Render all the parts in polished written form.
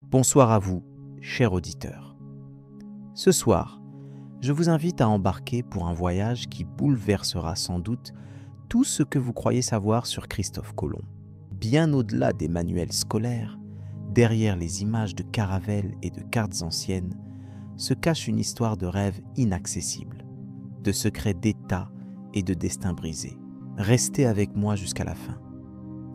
Bonsoir à vous, chers auditeurs. Ce soir, je vous invite à embarquer pour un voyage qui bouleversera sans doute tout ce que vous croyez savoir sur Christophe Colomb. Bien au-delà des manuels scolaires, derrière les images de caravelles et de cartes anciennes, se cache une histoire de rêves inaccessibles, de secrets d'État et de destins brisés. Restez avec moi jusqu'à la fin,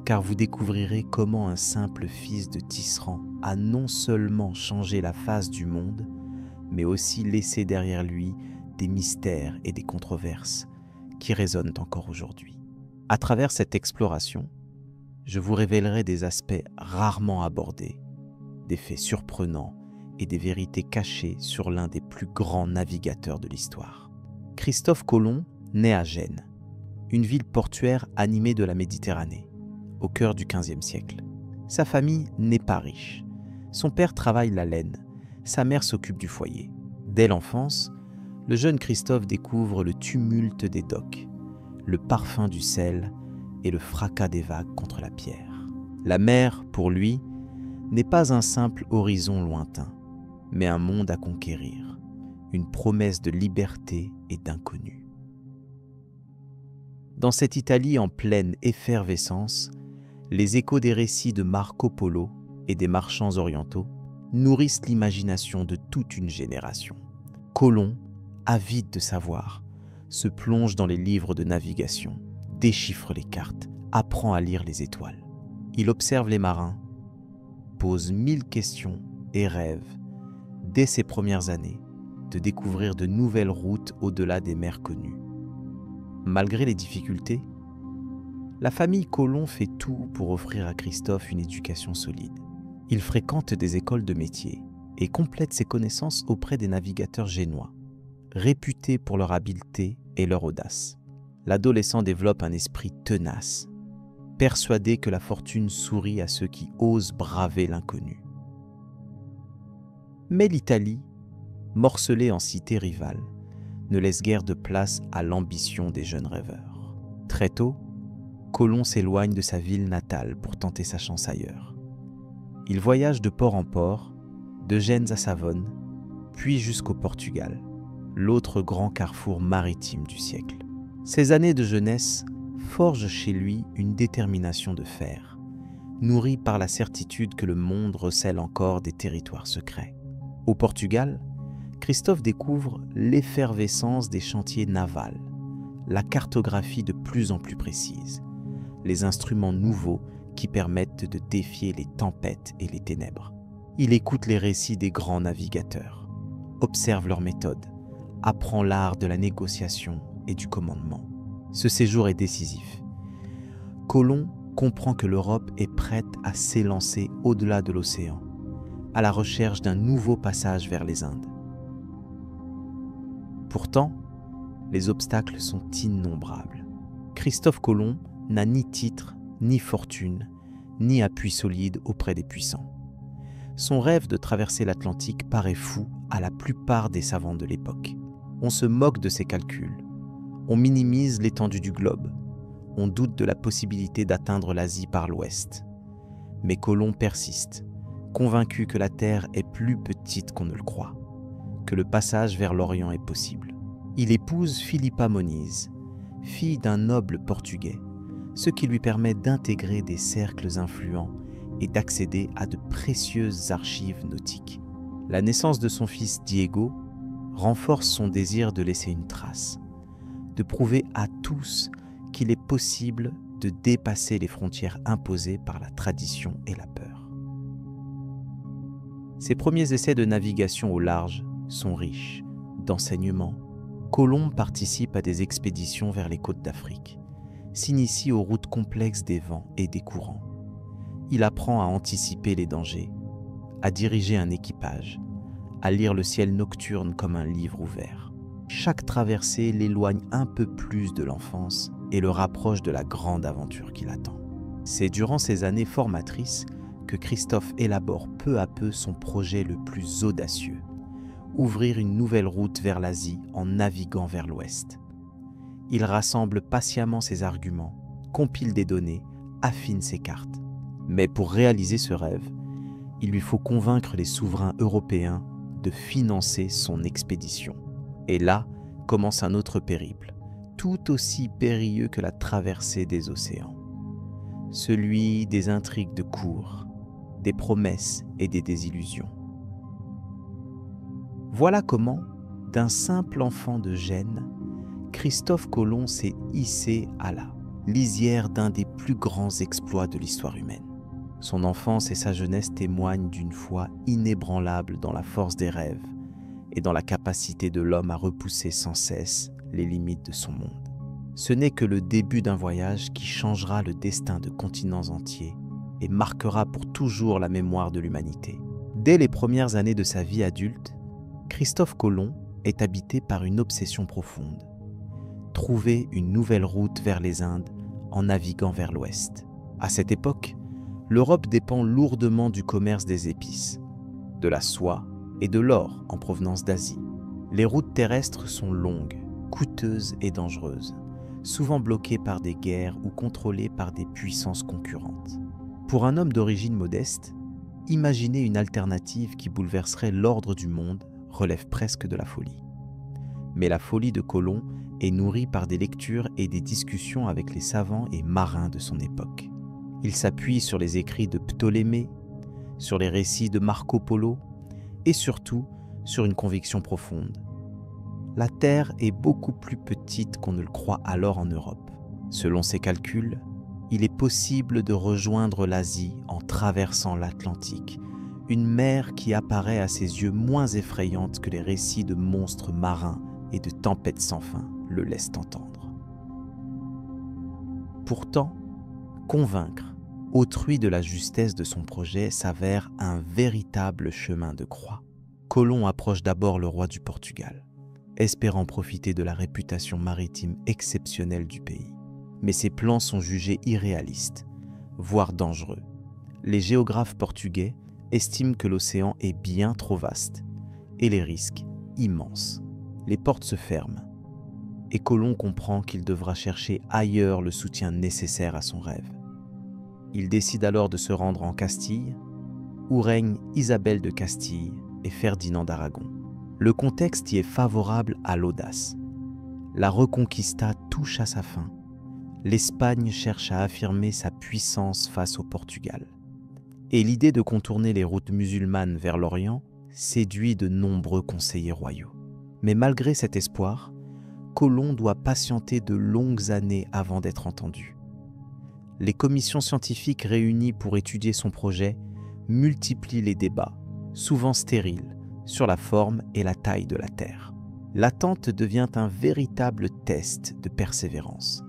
car vous découvrirez comment un simple fils de tisserand a non seulement changé la face du monde, mais aussi laissé derrière lui des mystères et des controverses qui résonnent encore aujourd'hui. À travers cette exploration, je vous révélerai des aspects rarement abordés, des faits surprenants et des vérités cachées sur l'un des plus grands navigateurs de l'histoire. Christophe Colomb naît à Gênes, une ville portuaire animée de la Méditerranée, au cœur du XVe siècle. Sa famille n'est pas riche. Son père travaille la laine, sa mère s'occupe du foyer. Dès l'enfance, le jeune Christophe découvre le tumulte des docks, le parfum du sel et le fracas des vagues contre la pierre. La mer, pour lui, n'est pas un simple horizon lointain, mais un monde à conquérir, une promesse de liberté et d'inconnu. Dans cette Italie en pleine effervescence, les échos des récits de Marco Polo et des marchands orientaux nourrissent l'imagination de toute une génération. Colomb, avide de savoir, se plonge dans les livres de navigation, déchiffre les cartes, apprend à lire les étoiles. Il observe les marins, pose 1000 questions et rêve, dès ses premières années, de découvrir de nouvelles routes au-delà des mers connues. Malgré les difficultés, la famille Colomb fait tout pour offrir à Christophe une éducation solide. Il fréquente des écoles de métier et complète ses connaissances auprès des navigateurs génois, réputés pour leur habileté et leur audace. L'adolescent développe un esprit tenace, persuadé que la fortune sourit à ceux qui osent braver l'inconnu. Mais l'Italie, morcelée en cités rivales, ne laisse guère de place à l'ambition des jeunes rêveurs. Très tôt, Colomb s'éloigne de sa ville natale pour tenter sa chance ailleurs. Il voyage de port en port, de Gênes à Savone, puis jusqu'au Portugal, l'autre grand carrefour maritime du siècle. Ces années de jeunesse forgent chez lui une détermination de fer, nourrie par la certitude que le monde recèle encore des territoires secrets. Au Portugal, Christophe découvre l'effervescence des chantiers navals, la cartographie de plus en plus précise, les instruments nouveaux qui permettent de défier les tempêtes et les ténèbres. Il écoute les récits des grands navigateurs, observe leurs méthodes, apprend l'art de la négociation et du commandement. Ce séjour est décisif. Colomb comprend que l'Europe est prête à s'élancer au-delà de l'océan, à la recherche d'un nouveau passage vers les Indes. Pourtant, les obstacles sont innombrables. Christophe Colomb n'a ni titre, ni fortune, ni appui solide auprès des puissants. Son rêve de traverser l'Atlantique paraît fou à la plupart des savants de l'époque. On se moque de ses calculs, on minimise l'étendue du globe, on doute de la possibilité d'atteindre l'Asie par l'ouest. Mais Colomb persiste, convaincu que la Terre est plus petite qu'on ne le croit, que le passage vers l'Orient est possible. Il épouse Philippa Moniz, fille d'un noble portugais, ce qui lui permet d'intégrer des cercles influents et d'accéder à de précieuses archives nautiques. La naissance de son fils Diego renforce son désir de laisser une trace, de prouver à tous qu'il est possible de dépasser les frontières imposées par la tradition et la peur. Ses premiers essais de navigation au large sont riches d'enseignements. Colomb participe à des expéditions vers les côtes d'Afrique, s'initie aux routes complexes des vents et des courants. Il apprend à anticiper les dangers, à diriger un équipage, à lire le ciel nocturne comme un livre ouvert. Chaque traversée l'éloigne un peu plus de l'enfance et le rapproche de la grande aventure qui l'attend. C'est durant ces années formatrices que Christophe élabore peu à peu son projet le plus audacieux, ouvrir une nouvelle route vers l'Asie en naviguant vers l'ouest. Il rassemble patiemment ses arguments, compile des données, affine ses cartes. Mais pour réaliser ce rêve, il lui faut convaincre les souverains européens de financer son expédition. Et là commence un autre périple, tout aussi périlleux que la traversée des océans. Celui des intrigues de cour, des promesses et des désillusions. Voilà comment, d'un simple enfant de Gênes, Christophe Colomb s'est hissé à la lisière d'un des plus grands exploits de l'histoire humaine. Son enfance et sa jeunesse témoignent d'une foi inébranlable dans la force des rêves et dans la capacité de l'homme à repousser sans cesse les limites de son monde. Ce n'est que le début d'un voyage qui changera le destin de continents entiers et marquera pour toujours la mémoire de l'humanité. Dès les premières années de sa vie adulte, Christophe Colomb est habité par une obsession profonde: trouver une nouvelle route vers les Indes en naviguant vers l'ouest. À cette époque, l'Europe dépend lourdement du commerce des épices, de la soie et de l'or en provenance d'Asie. Les routes terrestres sont longues, coûteuses et dangereuses, souvent bloquées par des guerres ou contrôlées par des puissances concurrentes. Pour un homme d'origine modeste, imaginer une alternative qui bouleverserait l'ordre du monde relève presque de la folie. Mais la folie de Colomb est nourrie par des lectures et des discussions avec les savants et marins de son époque. Il s'appuie sur les écrits de Ptolémée, sur les récits de Marco Polo et surtout sur une conviction profonde. La Terre est beaucoup plus petite qu'on ne le croit alors en Europe. Selon ses calculs, il est possible de rejoindre l'Asie en traversant l'Atlantique, une mer qui apparaît à ses yeux moins effrayante que les récits de monstres marins et de tempêtes sans fin le laissent entendre. Pourtant, convaincre autrui de la justesse de son projet s'avère un véritable chemin de croix. Colomb approche d'abord le roi du Portugal, espérant profiter de la réputation maritime exceptionnelle du pays. Mais ses plans sont jugés irréalistes, voire dangereux. Les géographes portugais estiment que l'océan est bien trop vaste et les risques immenses. Les portes se ferment et Colomb comprend qu'il devra chercher ailleurs le soutien nécessaire à son rêve. Il décide alors de se rendre en Castille, où règnent Isabelle de Castille et Ferdinand d'Aragon. Le contexte y est favorable à l'audace. La Reconquista touche à sa fin. L'Espagne cherche à affirmer sa puissance face au Portugal. Et l'idée de contourner les routes musulmanes vers l'Orient séduit de nombreux conseillers royaux. Mais malgré cet espoir, Colomb doit patienter de longues années avant d'être entendu. Les commissions scientifiques réunies pour étudier son projet multiplient les débats, souvent stériles, sur la forme et la taille de la Terre. L'attente devient un véritable test de persévérance.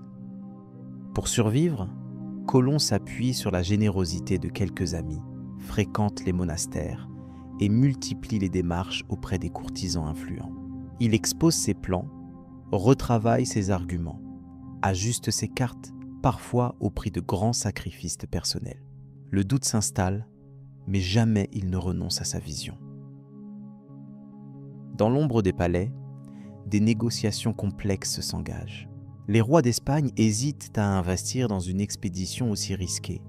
Pour survivre, Colomb s'appuie sur la générosité de quelques amis, fréquente les monastères et multiplie les démarches auprès des courtisans influents. Il expose ses plans, retravaille ses arguments, ajuste ses cartes, parfois au prix de grands sacrifices personnels. Le doute s'installe, mais jamais il ne renonce à sa vision. Dans l'ombre des palais, des négociations complexes s'engagent. Les rois d'Espagne hésitent à investir dans une expédition aussi risquée,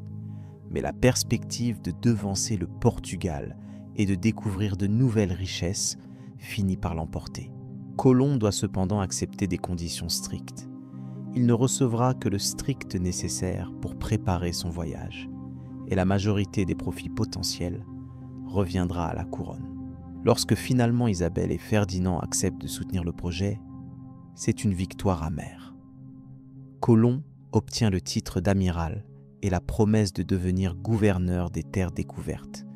mais la perspective de devancer le Portugal et de découvrir de nouvelles richesses finit par l'emporter. Colomb doit cependant accepter des conditions strictes. Il ne recevra que le strict nécessaire pour préparer son voyage, et la majorité des profits potentiels reviendra à la couronne. Lorsque finalement Isabelle et Ferdinand acceptent de soutenir le projet, c'est une victoire amère. Colomb obtient le titre d'amiral et la promesse de devenir gouverneur des terres découvertes,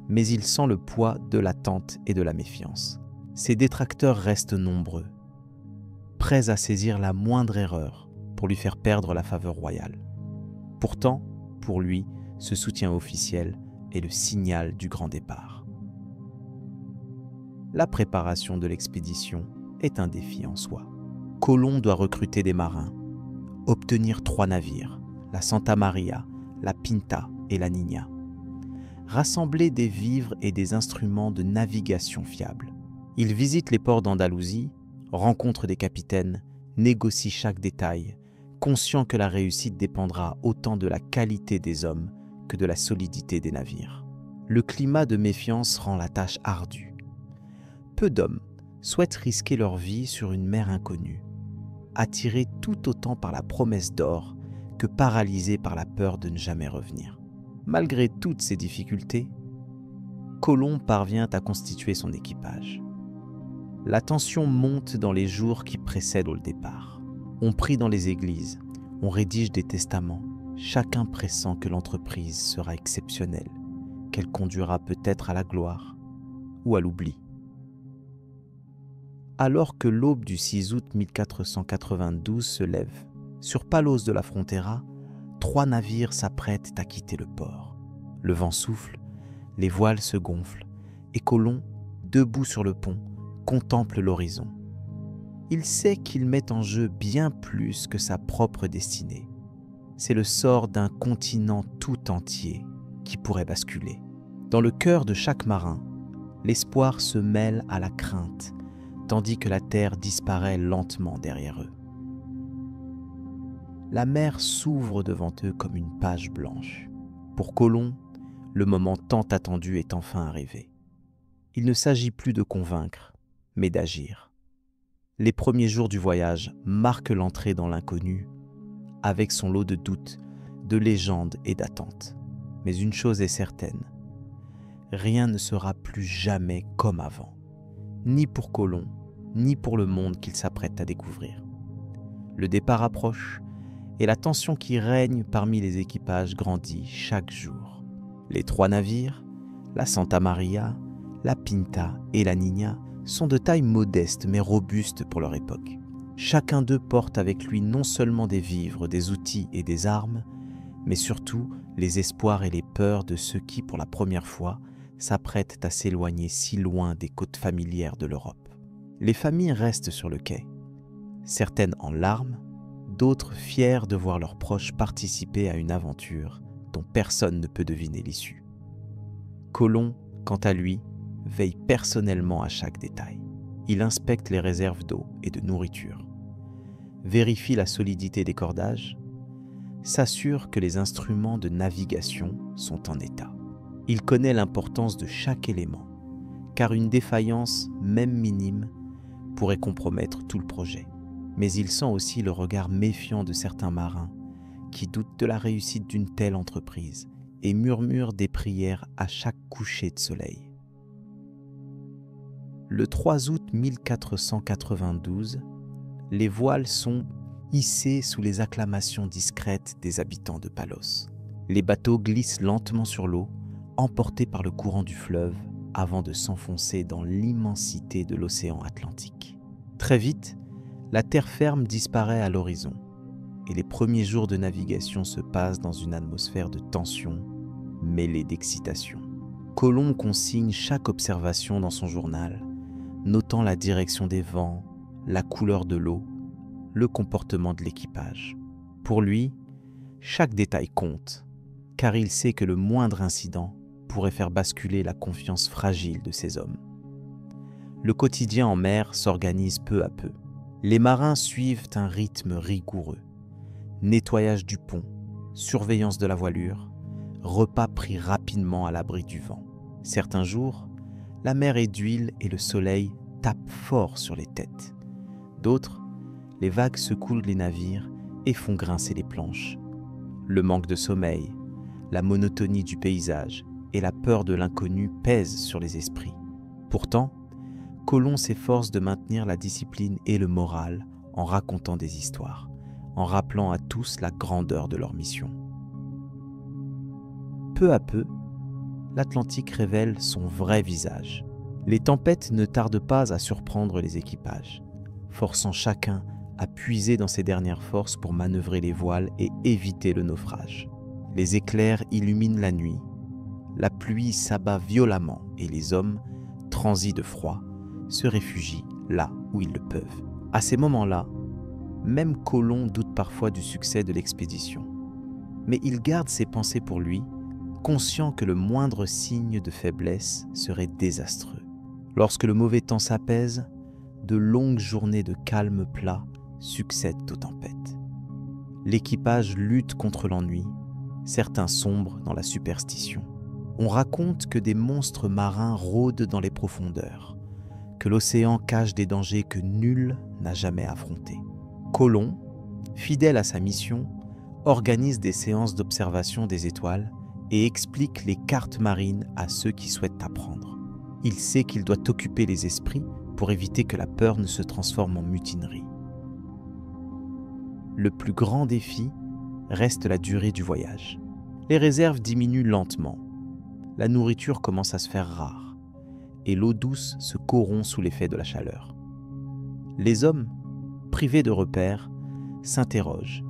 mais il sent le poids de l'attente et de la méfiance. Ses détracteurs restent nombreux, prêts à saisir la moindre erreur pour lui faire perdre la faveur royale. Pourtant, pour lui, ce soutien officiel est le signal du grand départ. La préparation de l'expédition est un défi en soi. Colomb doit recruter des marins, obtenir 3 navires, la Santa Maria, la Pinta et la Niña, rassembler des vivres et des instruments de navigation fiables. Il visite les ports d'Andalousie, rencontre des capitaines, négocie chaque détail, conscient que la réussite dépendra autant de la qualité des hommes que de la solidité des navires. Le climat de méfiance rend la tâche ardue. Peu d'hommes souhaitent risquer leur vie sur une mer inconnue, attirés tout autant par la promesse d'or que paralysés par la peur de ne jamais revenir. Malgré toutes ces difficultés, Colomb parvient à constituer son équipage. La tension monte dans les jours qui précèdent le départ. On prie dans les églises, on rédige des testaments, chacun pressant que l'entreprise sera exceptionnelle, qu'elle conduira peut-être à la gloire ou à l'oubli. Alors que l'aube du 6 août 1492 se lève, sur Palos de la Frontera, 3 navires s'apprêtent à quitter le port. Le vent souffle, les voiles se gonflent, et Colomb, debout sur le pont, contemple l'horizon. Il sait qu'il met en jeu bien plus que sa propre destinée. C'est le sort d'un continent tout entier qui pourrait basculer. Dans le cœur de chaque marin, l'espoir se mêle à la crainte, tandis que la terre disparaît lentement derrière eux. La mer s'ouvre devant eux comme une page blanche. Pour Colomb, le moment tant attendu est enfin arrivé. Il ne s'agit plus de convaincre, mais d'agir. Les premiers jours du voyage marquent l'entrée dans l'inconnu, avec son lot de doutes, de légendes et d'attentes. Mais une chose est certaine, rien ne sera plus jamais comme avant, ni pour Colomb, ni pour le monde qu'il s'apprête à découvrir. Le départ approche, et la tension qui règne parmi les équipages grandit chaque jour. Les 3 navires, la Santa Maria, la Pinta et la Niña, sont de taille modeste mais robuste pour leur époque. Chacun d'eux porte avec lui non seulement des vivres, des outils et des armes, mais surtout les espoirs et les peurs de ceux qui, pour la première fois, s'apprêtent à s'éloigner si loin des côtes familières de l'Europe. Les familles restent sur le quai, certaines en larmes, d'autres fiers de voir leurs proches participer à une aventure dont personne ne peut deviner l'issue. Colomb, quant à lui, veille personnellement à chaque détail. Il inspecte les réserves d'eau et de nourriture, vérifie la solidité des cordages, s'assure que les instruments de navigation sont en état. Il connaît l'importance de chaque élément, car une défaillance, même minime, pourrait compromettre tout le projet. Mais il sent aussi le regard méfiant de certains marins qui doutent de la réussite d'une telle entreprise et murmurent des prières à chaque coucher de soleil. Le 3 août 1492, les voiles sont hissées sous les acclamations discrètes des habitants de Palos. Les bateaux glissent lentement sur l'eau, emportés par le courant du fleuve, avant de s'enfoncer dans l'immensité de l'océan Atlantique. Très vite, la terre ferme disparaît à l'horizon, et les premiers jours de navigation se passent dans une atmosphère de tension mêlée d'excitation. Colomb consigne chaque observation dans son journal, notant la direction des vents, la couleur de l'eau, le comportement de l'équipage. Pour lui, chaque détail compte, car il sait que le moindre incident pourrait faire basculer la confiance fragile de ces hommes. Le quotidien en mer s'organise peu à peu. Les marins suivent un rythme rigoureux. Nettoyage du pont, surveillance de la voilure, repas pris rapidement à l'abri du vent. Certains jours, la mer est d'huile et le soleil tape fort sur les têtes. D'autres, les vagues secouent les navires et font grincer les planches. Le manque de sommeil, la monotonie du paysage et la peur de l'inconnu pèsent sur les esprits. Pourtant, Colomb s'efforce de maintenir la discipline et le moral en racontant des histoires, en rappelant à tous la grandeur de leur mission. Peu à peu, l'Atlantique révèle son vrai visage. Les tempêtes ne tardent pas à surprendre les équipages, forçant chacun à puiser dans ses dernières forces pour manœuvrer les voiles et éviter le naufrage. Les éclairs illuminent la nuit, la pluie s'abat violemment et les hommes, transis de froid, se réfugient là où ils le peuvent. À ces moments-là, même Colomb doute parfois du succès de l'expédition. Mais il garde ses pensées pour lui, conscient que le moindre signe de faiblesse serait désastreux. Lorsque le mauvais temps s'apaise, de longues journées de calme plat succèdent aux tempêtes. L'équipage lutte contre l'ennui, certains sombrent dans la superstition. On raconte que des monstres marins rôdent dans les profondeurs, que l'océan cache des dangers que nul n'a jamais affrontés. Colomb, fidèle à sa mission, organise des séances d'observation des étoiles et explique les cartes marines à ceux qui souhaitent apprendre. Il sait qu'il doit occuper les esprits pour éviter que la peur ne se transforme en mutinerie. Le plus grand défi reste la durée du voyage. Les réserves diminuent lentement. La nourriture commence à se faire rare et l'eau douce se corrompt sous l'effet de la chaleur. Les hommes, privés de repères, s'interrogent.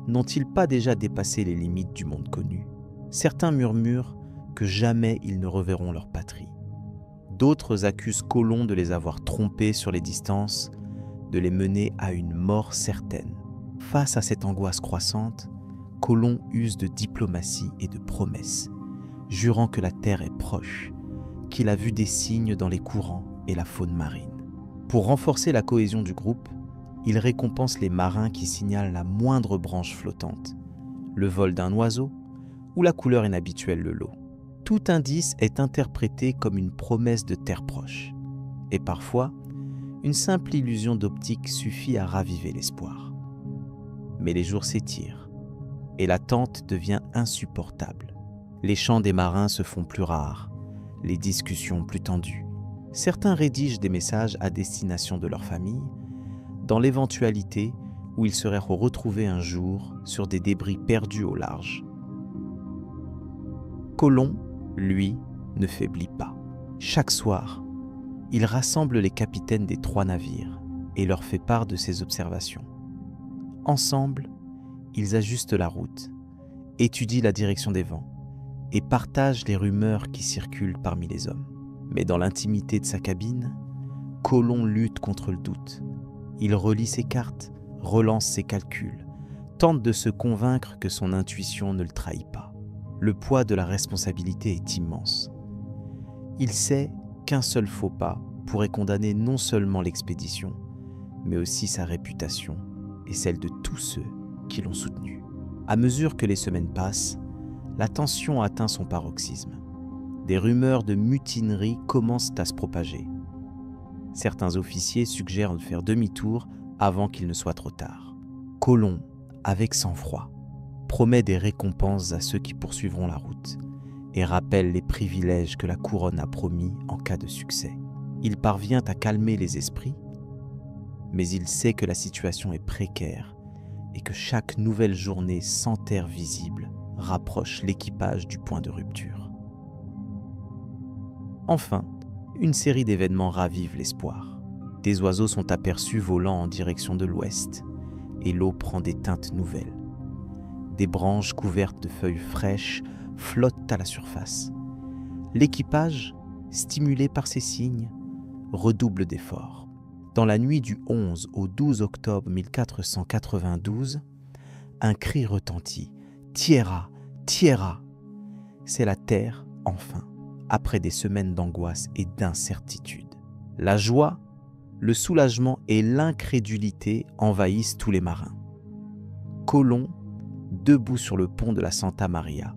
N'ont-ils pas déjà dépassé les limites du monde connu ? Certains murmurent que jamais ils ne reverront leur patrie. D'autres accusent Colomb de les avoir trompés sur les distances, de les mener à une mort certaine. Face à cette angoisse croissante, Colomb use de diplomatie et de promesses, jurant que la terre est proche, qu'il a vu des signes dans les courants et la faune marine. Pour renforcer la cohésion du groupe, il récompense les marins qui signalent la moindre branche flottante, le vol d'un oiseau ou la couleur inhabituelle de l'eau. Tout indice est interprété comme une promesse de terre proche, et parfois, une simple illusion d'optique suffit à raviver l'espoir. Mais les jours s'étirent, et l'attente devient insupportable. Les chants des marins se font plus rares, les discussions plus tendues. Certains rédigent des messages à destination de leur famille, dans l'éventualité où ils seraient retrouvés un jour sur des débris perdus au large. Colomb, lui, ne faiblit pas. Chaque soir, il rassemble les capitaines des 3 navires et leur fait part de ses observations. Ensemble, ils ajustent la route, étudient la direction des vents et partagent les rumeurs qui circulent parmi les hommes. Mais dans l'intimité de sa cabine, Colomb lutte contre le doute. Il relit ses cartes, relance ses calculs, tente de se convaincre que son intuition ne le trahit pas. Le poids de la responsabilité est immense. Il sait qu'un seul faux pas pourrait condamner non seulement l'expédition, mais aussi sa réputation et celle de tous ceux qui l'ont soutenu. À mesure que les semaines passent, la tension atteint son paroxysme. Des rumeurs de mutinerie commencent à se propager. Certains officiers suggèrent de faire demi-tour avant qu'il ne soit trop tard. Colomb, avec sang-froid, promet des récompenses à ceux qui poursuivront la route et rappelle les privilèges que la couronne a promis en cas de succès. Il parvient à calmer les esprits, mais il sait que la situation est précaire et que chaque nouvelle journée sans terre visible rapproche l'équipage du point de rupture. Enfin, une série d'événements ravive l'espoir. Des oiseaux sont aperçus volant en direction de l'ouest et l'eau prend des teintes nouvelles. Des branches couvertes de feuilles fraîches flottent à la surface. L'équipage, stimulé par ces signes, redouble d'efforts. Dans la nuit du 11 au 12 octobre 1492, un cri retentit. « Tierra, Tierra !» C'est la terre, enfin, après des semaines d'angoisse et d'incertitude. La joie, le soulagement et l'incrédulité envahissent tous les marins. Colomb, debout sur le pont de la Santa Maria,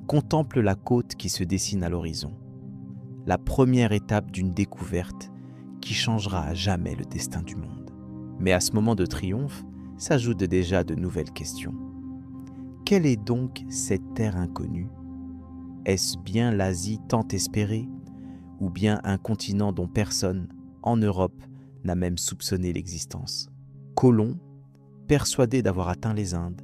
contemple la côte qui se dessine à l'horizon. La première étape d'une découverte qui changera à jamais le destin du monde. Mais à ce moment de triomphe, s'ajoutent déjà de nouvelles questions. Quelle est donc cette terre inconnue ? Est-ce bien l'Asie tant espérée, ou bien un continent dont personne, en Europe, n'a même soupçonné l'existence ? Colomb, persuadé d'avoir atteint les Indes,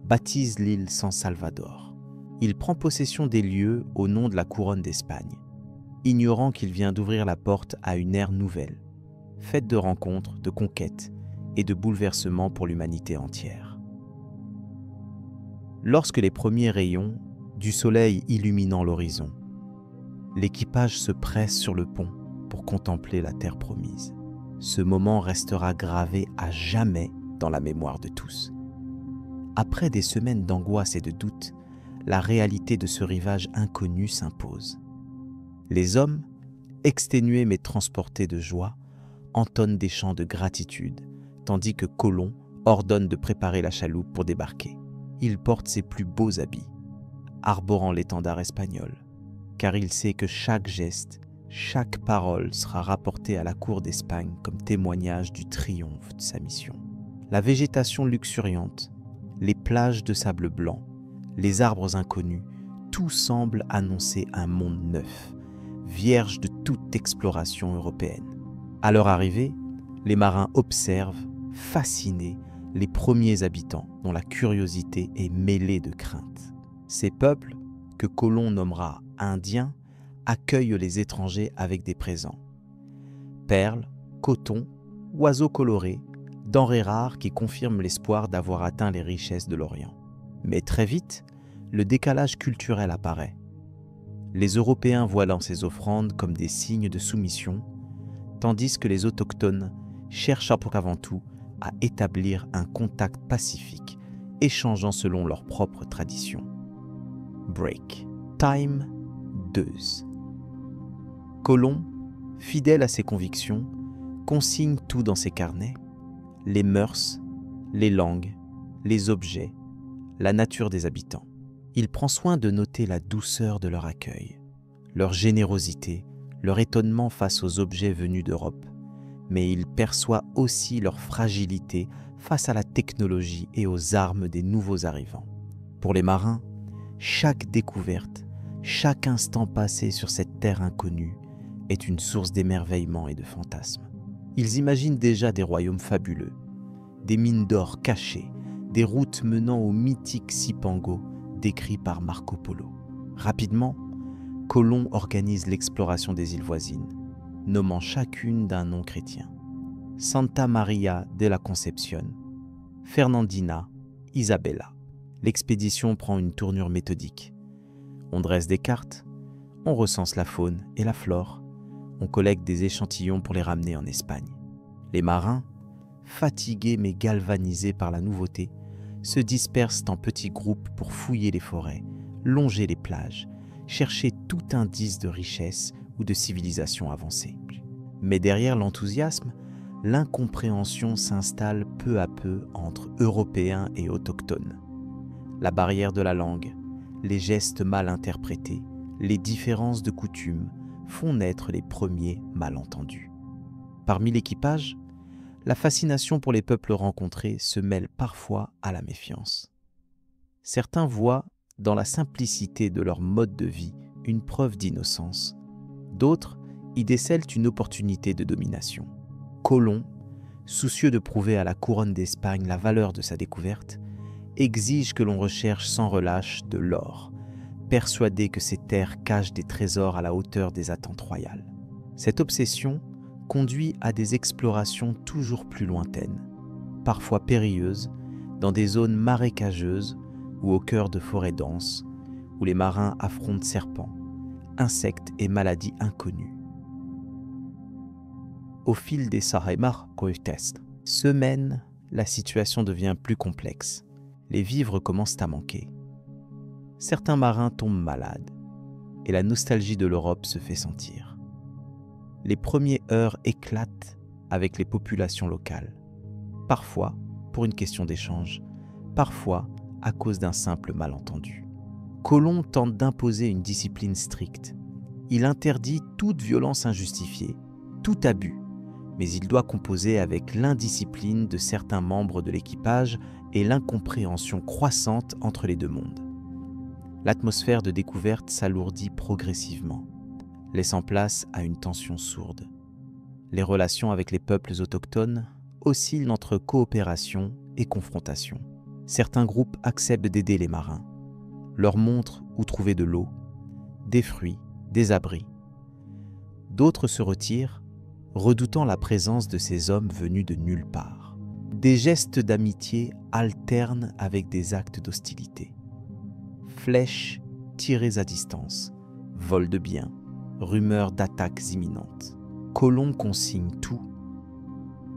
baptise l'île San Salvador. Il prend possession des lieux au nom de la couronne d'Espagne, ignorant qu'il vient d'ouvrir la porte à une ère nouvelle, faite de rencontres, de conquêtes et de bouleversements pour l'humanité entière. Lorsque les premiers rayons du soleil illuminant l'horizon, l'équipage se presse sur le pont pour contempler la terre promise. Ce moment restera gravé à jamais dans la mémoire de tous. Après des semaines d'angoisse et de doute, la réalité de ce rivage inconnu s'impose. Les hommes, exténués mais transportés de joie, entonnent des chants de gratitude, tandis que Colomb ordonne de préparer la chaloupe pour débarquer. Il porte ses plus beaux habits, arborant l'étendard espagnol, car il sait que chaque geste, chaque parole sera rapportée à la cour d'Espagne comme témoignage du triomphe de sa mission. La végétation luxuriante, les plages de sable blanc, les arbres inconnus, tout semble annoncer un monde neuf, vierge de toute exploration européenne. À leur arrivée, les marins observent, fascinés, les premiers habitants dont la curiosité est mêlée de crainte. Ces peuples, que Colomb nommera Indiens, accueillent les étrangers avec des présents. Perles, coton, oiseaux colorés, denrées rares qui confirment l'espoir d'avoir atteint les richesses de l'Orient. Mais très vite, le décalage culturel apparaît. Les Européens voient dans ces offrandes comme des signes de soumission, tandis que les autochtones cherchent avant tout à établir un contact pacifique, échangeant selon leurs propres traditions. Break. Time 2. Colomb, fidèle à ses convictions, consigne tout dans ses carnets, les mœurs, les langues, les objets, la nature des habitants. Il prend soin de noter la douceur de leur accueil, leur générosité, leur étonnement face aux objets venus d'Europe, mais il perçoit aussi leur fragilité face à la technologie et aux armes des nouveaux arrivants. Pour les marins, chaque découverte, chaque instant passé sur cette terre inconnue est une source d'émerveillement et de fantasmes. Ils imaginent déjà des royaumes fabuleux, des mines d'or cachées, des routes menant au mythique Cipango décrit par Marco Polo. Rapidement, Colomb organise l'exploration des îles voisines, nommant chacune d'un nom chrétien. Santa Maria de la Concepción, Fernandina, Isabella. L'expédition prend une tournure méthodique. On dresse des cartes, on recense la faune et la flore, on collecte des échantillons pour les ramener en Espagne. Les marins, fatigués mais galvanisés par la nouveauté, se dispersent en petits groupes pour fouiller les forêts, longer les plages, chercher tout indice de richesse ou de civilisation avancée. Mais derrière l'enthousiasme, l'incompréhension s'installe peu à peu entre Européens et autochtones. La barrière de la langue, les gestes mal interprétés, les différences de coutumes font naître les premiers malentendus. Parmi l'équipage, la fascination pour les peuples rencontrés se mêle parfois à la méfiance. Certains voient dans la simplicité de leur mode de vie une preuve d'innocence. D'autres y décèlent une opportunité de domination. Colomb, soucieux de prouver à la couronne d'Espagne la valeur de sa découverte, exige que l'on recherche sans relâche de l'or, persuadé que ces terres cachent des trésors à la hauteur des attentes royales. Cette obsession conduit à des explorations toujours plus lointaines, parfois périlleuses, dans des zones marécageuses ou au cœur de forêts denses, où les marins affrontent serpents, insectes et maladies inconnues. Au fil des semaines, la situation devient plus complexe. Les vivres commencent à manquer. Certains marins tombent malades et la nostalgie de l'Europe se fait sentir. Les premiers heurts éclatent avec les populations locales, parfois pour une question d'échange, parfois à cause d'un simple malentendu. Colomb tente d'imposer une discipline stricte. Il interdit toute violence injustifiée, tout abus, mais il doit composer avec l'indiscipline de certains membres de l'équipage et l'incompréhension croissante entre les deux mondes. L'atmosphère de découverte s'alourdit progressivement, laissant place à une tension sourde. Les relations avec les peuples autochtones oscillent entre coopération et confrontation. Certains groupes acceptent d'aider les marins, leur montrent où trouver de l'eau, des fruits, des abris. D'autres se retirent, redoutant la présence de ces hommes venus de nulle part. Des gestes d'amitié alternent avec des actes d'hostilité. Flèches tirées à distance, vol de biens, rumeurs d'attaques imminentes. Colomb consigne tout,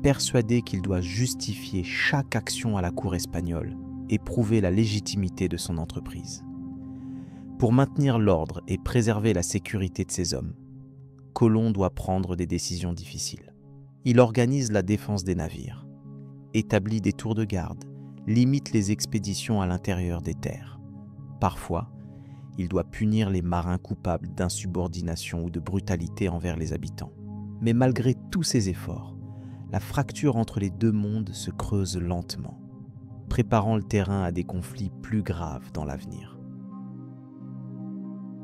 persuadé qu'il doit justifier chaque action à la cour espagnole et prouver la légitimité de son entreprise. Pour maintenir l'ordre et préserver la sécurité de ses hommes, Colomb doit prendre des décisions difficiles. Il organise la défense des navires, établit des tours de garde, limite les expéditions à l'intérieur des terres. Parfois, Il doit punir les marins coupables d'insubordination ou de brutalité envers les habitants. Mais malgré tous ces efforts, la fracture entre les deux mondes se creuse lentement, préparant le terrain à des conflits plus graves dans l'avenir.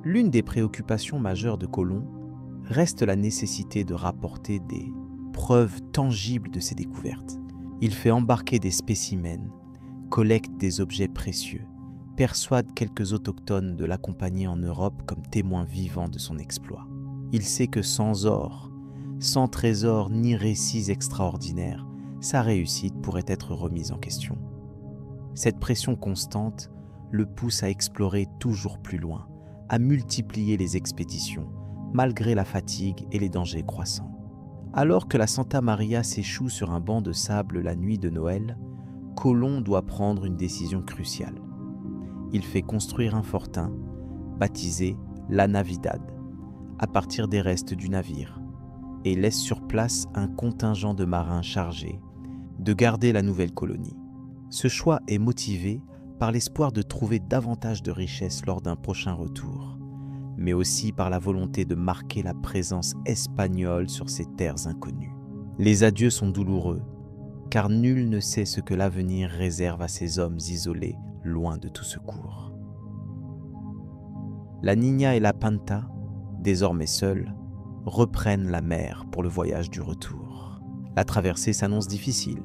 L'une des préoccupations majeures de Colomb reste la nécessité de rapporter des preuves tangibles de ses découvertes. Il fait embarquer des spécimens, collecte des objets précieux, persuade quelques autochtones de l'accompagner en Europe comme témoins vivants de son exploit. Il sait que sans or, sans trésor ni récits extraordinaires, sa réussite pourrait être remise en question. Cette pression constante le pousse à explorer toujours plus loin, à multiplier les expéditions, malgré la fatigue et les dangers croissants. Alors que la Santa Maria s'échoue sur un banc de sable la nuit de Noël, Colomb doit prendre une décision cruciale. Il fait construire un fortin, baptisé La Navidad, à partir des restes du navire, et laisse sur place un contingent de marins chargés de garder la nouvelle colonie. Ce choix est motivé par l'espoir de trouver davantage de richesses lors d'un prochain retour, mais aussi par la volonté de marquer la présence espagnole sur ces terres inconnues. Les adieux sont douloureux, car nul ne sait ce que l'avenir réserve à ces hommes isolés, loin de tout secours. La Niña et la Panta, désormais seules, reprennent la mer pour le voyage du retour. La traversée s'annonce difficile.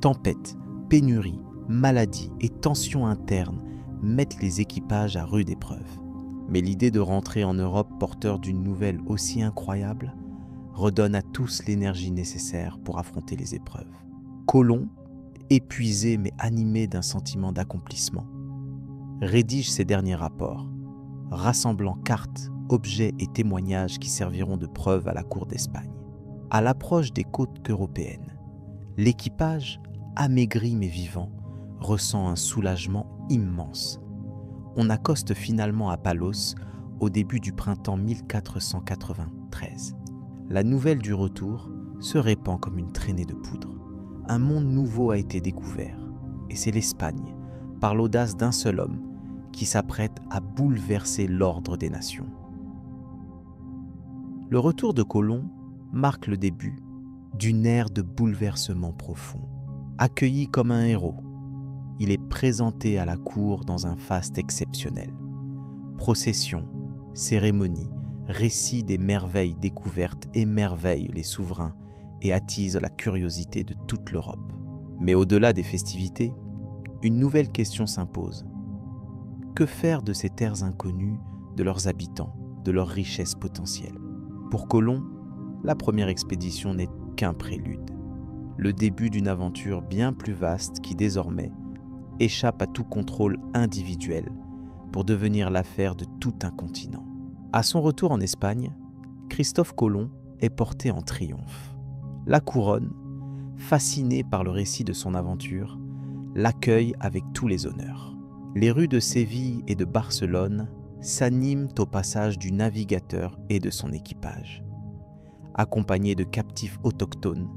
Tempêtes, pénuries, maladies et tensions internes mettent les équipages à rude épreuve. Mais l'idée de rentrer en Europe porteur d'une nouvelle aussi incroyable redonne à tous l'énergie nécessaire pour affronter les épreuves. Colomb, épuisé mais animé d'un sentiment d'accomplissement, rédige ses derniers rapports, rassemblant cartes, objets et témoignages qui serviront de preuve à la cour d'Espagne. À l'approche des côtes européennes, l'équipage, amaigri mais vivant, ressent un soulagement immense. On accoste finalement à Palos au début du printemps 1493. La nouvelle du retour se répand comme une traînée de poudre. Un monde nouveau a été découvert, et c'est l'Espagne, par l'audace d'un seul homme, qui s'apprête à bouleverser l'ordre des nations. Le retour de Colomb marque le début d'une ère de bouleversement profond. Accueilli comme un héros, il est présenté à la cour dans un faste exceptionnel. Processions, cérémonies, récits des merveilles découvertes émerveillent les souverains et attisent la curiosité de toute l'Europe. Mais au-delà des festivités, une nouvelle question s'impose. Que faire de ces terres inconnues, de leurs habitants, de leurs richesses potentielles? Pour Colomb, la première expédition n'est qu'un prélude, le début d'une aventure bien plus vaste qui désormais échappe à tout contrôle individuel pour devenir l'affaire de tout un continent. À son retour en Espagne, Christophe Colomb est porté en triomphe. La couronne, fascinée par le récit de son aventure, l'accueille avec tous les honneurs. Les rues de Séville et de Barcelone s'animent au passage du navigateur et de son équipage. Accompagnés de captifs autochtones,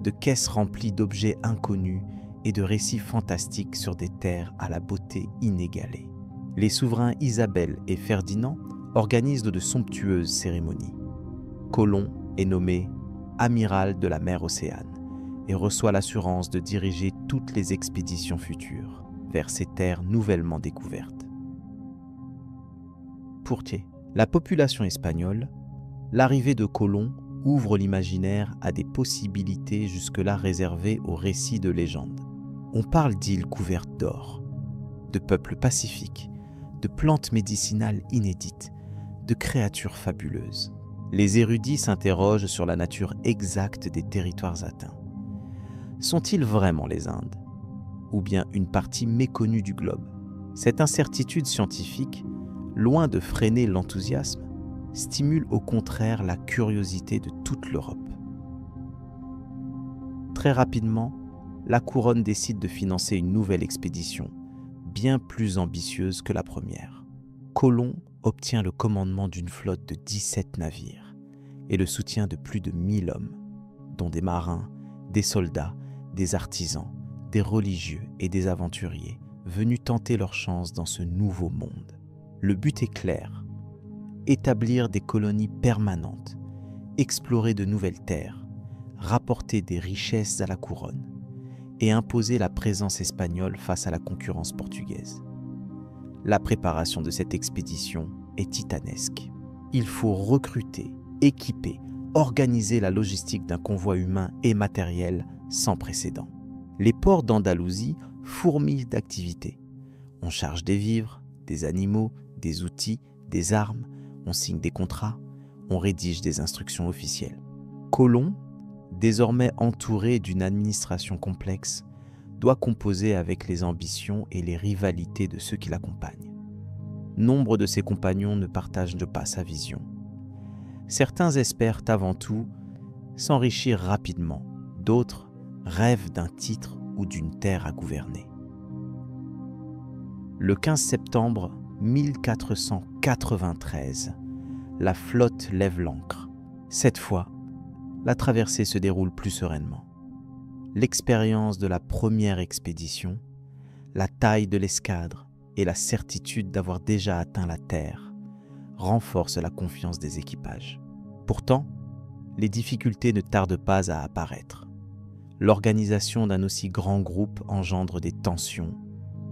de caisses remplies d'objets inconnus et de récits fantastiques sur des terres à la beauté inégalée. Les souverains Isabelle et Ferdinand organisent de somptueuses cérémonies. Colomb est nommé amiral de la mer Océane et reçoit l'assurance de diriger toutes les expéditions futures vers ces terres nouvellement découvertes. Pour la population espagnole, l'arrivée de Colomb ouvre l'imaginaire à des possibilités jusque-là réservées aux récits de légende. On parle d'îles couvertes d'or, de peuples pacifiques, de plantes médicinales inédites, de créatures fabuleuses. Les érudits s'interrogent sur la nature exacte des territoires atteints. Sont-ils vraiment les Indes, ou bien une partie méconnue du globe? Cette incertitude scientifique, loin de freiner l'enthousiasme, stimule au contraire la curiosité de toute l'Europe. Très rapidement, la couronne décide de financer une nouvelle expédition, bien plus ambitieuse que la première. Colomb obtient le commandement d'une flotte de 17 navires et le soutien de plus de 1000 hommes, dont des marins, des soldats, des artisans, des religieux et des aventuriers venus tenter leur chance dans ce nouveau monde. Le but est clair: établir des colonies permanentes, explorer de nouvelles terres, rapporter des richesses à la couronne et imposer la présence espagnole face à la concurrence portugaise. La préparation de cette expédition est titanesque. Il faut recruter, équiper, organiser la logistique d'un convoi humain et matériel sans précédent. Les ports d'Andalousie fourmillent d'activités. On charge des vivres, des animaux, des outils, des armes, on signe des contrats, on rédige des instructions officielles. Colomb, désormais entouré d'une administration complexe, doit composer avec les ambitions et les rivalités de ceux qui l'accompagnent. Nombre de ses compagnons ne partagent pas sa vision. Certains espèrent avant tout s'enrichir rapidement, d'autres rêvent d'un titre ou d'une terre à gouverner. Le 15 septembre 1493, la flotte lève l'ancre. Cette fois, la traversée se déroule plus sereinement. L'expérience de la première expédition, la taille de l'escadre et la certitude d'avoir déjà atteint la terre renforcent la confiance des équipages. Pourtant, les difficultés ne tardent pas à apparaître. L'organisation d'un aussi grand groupe engendre des tensions,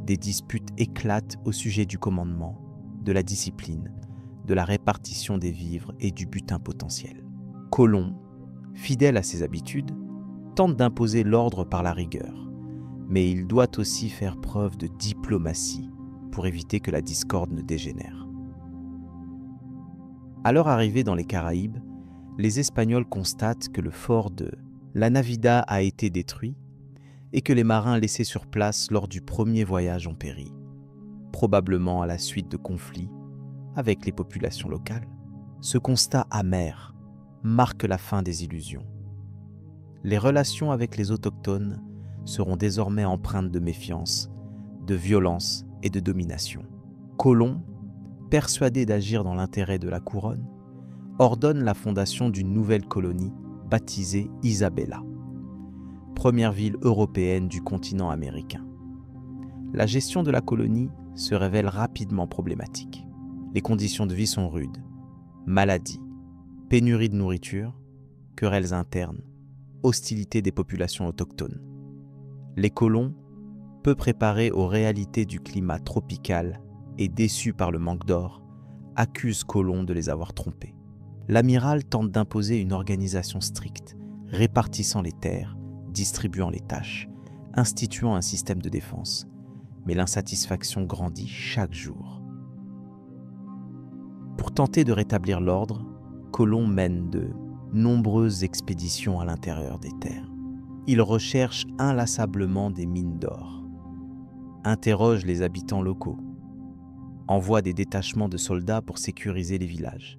des disputes éclatent au sujet du commandement, de la discipline, de la répartition des vivres et du butin potentiel. Colomb, fidèle à ses habitudes, tente d'imposer l'ordre par la rigueur, mais il doit aussi faire preuve de diplomatie pour éviter que la discorde ne dégénère. À leur arrivée dans les Caraïbes, les Espagnols constatent que le fort de La Navida a été détruit et que les marins laissés sur place lors du premier voyage ont péri, probablement à la suite de conflits avec les populations locales. Ce constat amer marque la fin des illusions. Les relations avec les autochtones seront désormais empreintes de méfiance, de violence et de domination. Colomb, persuadé d'agir dans l'intérêt de la couronne, ordonne la fondation d'une nouvelle colonie baptisée Isabela, première ville européenne du continent américain. La gestion de la colonie se révèle rapidement problématique. Les conditions de vie sont rudes: maladies, pénurie de nourriture, querelles internes, hostilité des populations autochtones. Les colons, peu préparés aux réalités du climat tropical et déçus par le manque d'or, accusent Colomb de les avoir trompés. L'amiral tente d'imposer une organisation stricte, répartissant les terres, distribuant les tâches, instituant un système de défense. Mais l'insatisfaction grandit chaque jour. Pour tenter de rétablir l'ordre, Colomb mène de nombreuses expéditions à l'intérieur des terres. Il recherche inlassablement des mines d'or, interroge les habitants locaux, envoie des détachements de soldats pour sécuriser les villages.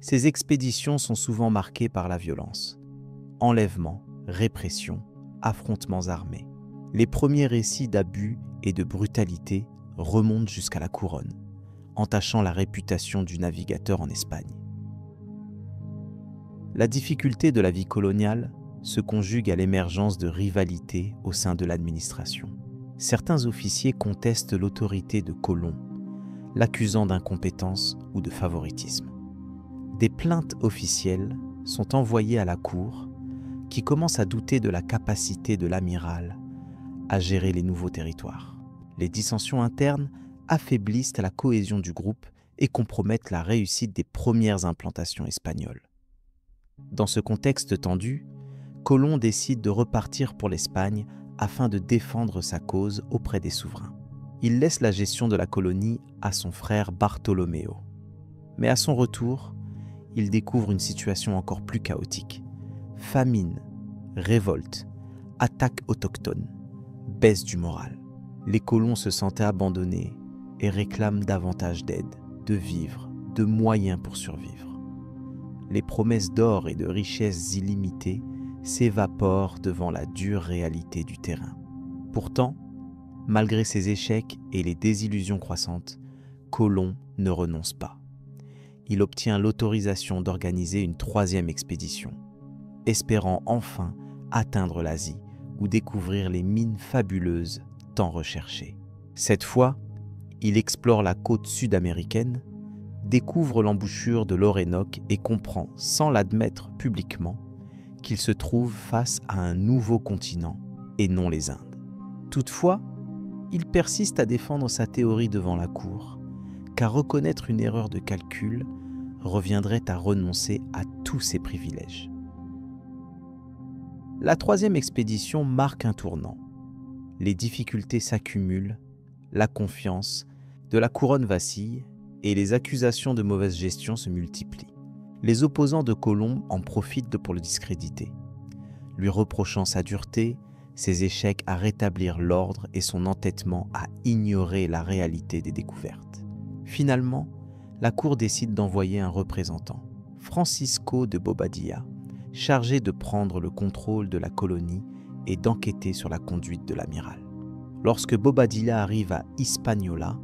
Ces expéditions sont souvent marquées par la violence: enlèvements, répression, affrontements armés. Les premiers récits d'abus et de brutalité remontent jusqu'à la couronne, entachant la réputation du navigateur en Espagne. La difficulté de la vie coloniale se conjugue à l'émergence de rivalités au sein de l'administration. Certains officiers contestent l'autorité de Colomb, l'accusant d'incompétence ou de favoritisme. Des plaintes officielles sont envoyées à la cour, qui commence à douter de la capacité de l'amiral à gérer les nouveaux territoires. Les dissensions internes affaiblissent la cohésion du groupe et compromettent la réussite des premières implantations espagnoles. Dans ce contexte tendu, Colomb décide de repartir pour l'Espagne afin de défendre sa cause auprès des souverains. Il laisse la gestion de la colonie à son frère Bartolomeo. Mais à son retour, il découvre une situation encore plus chaotique. Famine, révolte, attaques autochtones, baisse du moral. Les colons se sentaient abandonnés et réclament davantage d'aide, de vivres, de moyens pour survivre. Les promesses d'or et de richesses illimitées s'évaporent devant la dure réalité du terrain. Pourtant, malgré ses échecs et les désillusions croissantes, Colomb ne renonce pas. Il obtient l'autorisation d'organiser une troisième expédition, espérant enfin atteindre l'Asie ou découvrir les mines fabuleuses tant recherchées. Cette fois, Il explore la côte sud-américaine, découvre l'embouchure de l'Orénoque et comprend, sans l'admettre publiquement, qu'il se trouve face à un nouveau continent et non les Indes. Toutefois, il persiste à défendre sa théorie devant la cour, car reconnaître une erreur de calcul reviendrait à renoncer à tous ses privilèges. La troisième expédition marque un tournant. Les difficultés s'accumulent, la confiance de la couronne vacille et les accusations de mauvaise gestion se multiplient. Les opposants de Colomb en profitent pour le discréditer, lui reprochant sa dureté, ses échecs à rétablir l'ordre et son entêtement à ignorer la réalité des découvertes. Finalement, la cour décide d'envoyer un représentant, Francisco de Bobadilla, chargé de prendre le contrôle de la colonie et d'enquêter sur la conduite de l'amiral. Lorsque Bobadilla arrive à Hispaniola,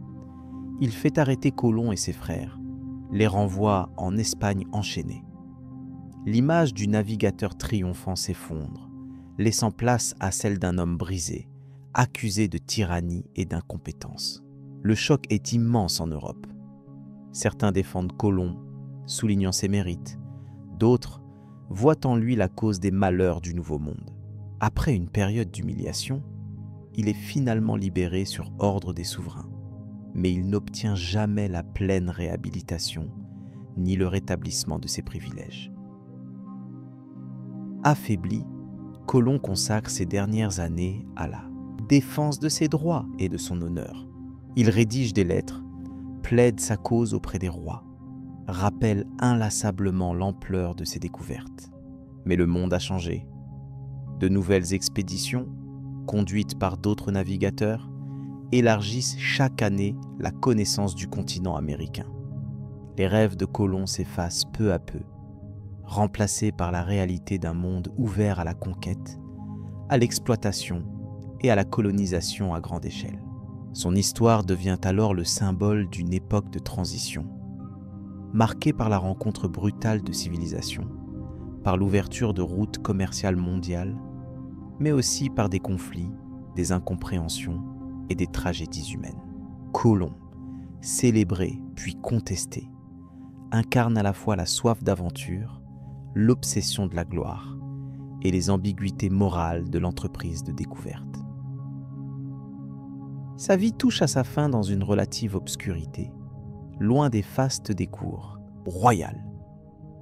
il fait arrêter Colomb et ses frères, les renvoie en Espagne enchaînés. L'image du navigateur triomphant s'effondre, laissant place à celle d'un homme brisé, accusé de tyrannie et d'incompétence. Le choc est immense en Europe. Certains défendent Colomb, soulignant ses mérites. D'autres voient en lui la cause des malheurs du Nouveau Monde. Après une période d'humiliation, il est finalement libéré sur ordre des souverains. Mais il n'obtient jamais la pleine réhabilitation, ni le rétablissement de ses privilèges. Affaibli, Colomb consacre ses dernières années à la défense de ses droits et de son honneur. Il rédige des lettres, plaide sa cause auprès des rois, rappelle inlassablement l'ampleur de ses découvertes. Mais le monde a changé. De nouvelles expéditions, conduites par d'autres navigateurs, élargissent chaque année la connaissance du continent américain. Les rêves de Colomb s'effacent peu à peu, remplacés par la réalité d'un monde ouvert à la conquête, à l'exploitation et à la colonisation à grande échelle. Son histoire devient alors le symbole d'une époque de transition, marquée par la rencontre brutale de civilisations, par l'ouverture de routes commerciales mondiales, mais aussi par des conflits, des incompréhensions et des tragédies humaines. Colomb, célébré puis contesté, incarne à la fois la soif d'aventure, l'obsession de la gloire et les ambiguïtés morales de l'entreprise de découverte. Sa vie touche à sa fin dans une relative obscurité, loin des fastes des cours, royales.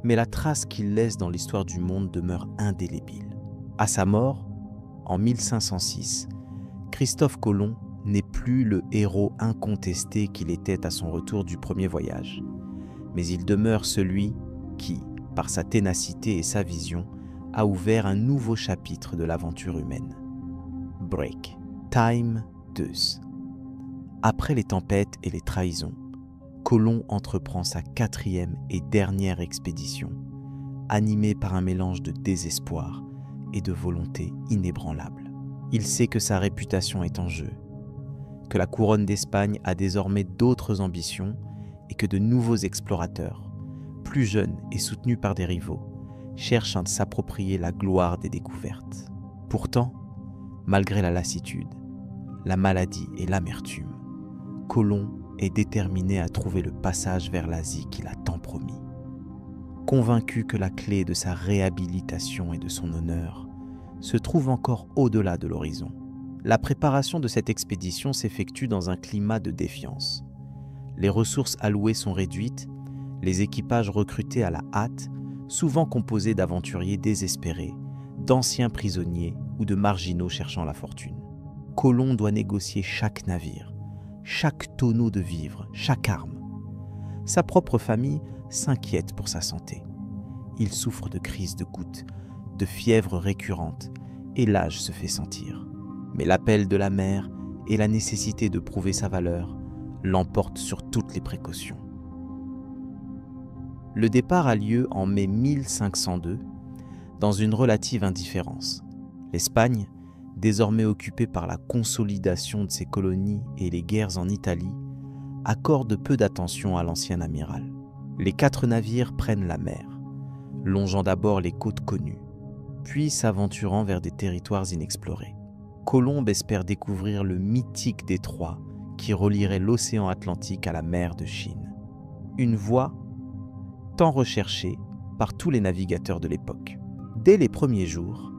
Mais la trace qu'il laisse dans l'histoire du monde demeure indélébile. À sa mort, en 1506, Christophe Colomb n'est plus le héros incontesté qu'il était à son retour du premier voyage, mais il demeure celui qui, par sa ténacité et sa vision, a ouvert un nouveau chapitre de l'aventure humaine. Break. Time 2. Après les tempêtes et les trahisons, Colomb entreprend sa 4e et dernière expédition, animé par un mélange de désespoir et de volonté inébranlable. Il sait que sa réputation est en jeu, que la couronne d'Espagne a désormais d'autres ambitions et que de nouveaux explorateurs, plus jeunes et soutenus par des rivaux, cherchent à s'approprier la gloire des découvertes. Pourtant, malgré la lassitude, la maladie et l'amertume, Colomb est déterminé à trouver le passage vers l'Asie qu'il a tant promis. Convaincu que la clé de sa réhabilitation et de son honneur se trouve encore au-delà de l'horizon, la préparation de cette expédition s'effectue dans un climat de défiance. Les ressources allouées sont réduites, les équipages recrutés à la hâte, souvent composés d'aventuriers désespérés, d'anciens prisonniers ou de marginaux cherchant la fortune. Colomb doit négocier chaque navire, chaque tonneau de vivres, chaque arme. Sa propre famille s'inquiète pour sa santé. Il souffre de crises de gouttes, de fièvres récurrentes, et l'âge se fait sentir. Mais l'appel de la mer et la nécessité de prouver sa valeur l'emportent sur toutes les précautions. Le départ a lieu en mai 1502, dans une relative indifférence. L'Espagne, désormais occupée par la consolidation de ses colonies et les guerres en Italie, accorde peu d'attention à l'ancien amiral. Les 4 navires prennent la mer, longeant d'abord les côtes connues, puis s'aventurant vers des territoires inexplorés. Colomb espère découvrir le mythique détroit qui relierait l'océan Atlantique à la mer de Chine. Une voie tant recherchée par tous les navigateurs de l'époque. Dès les premiers jours,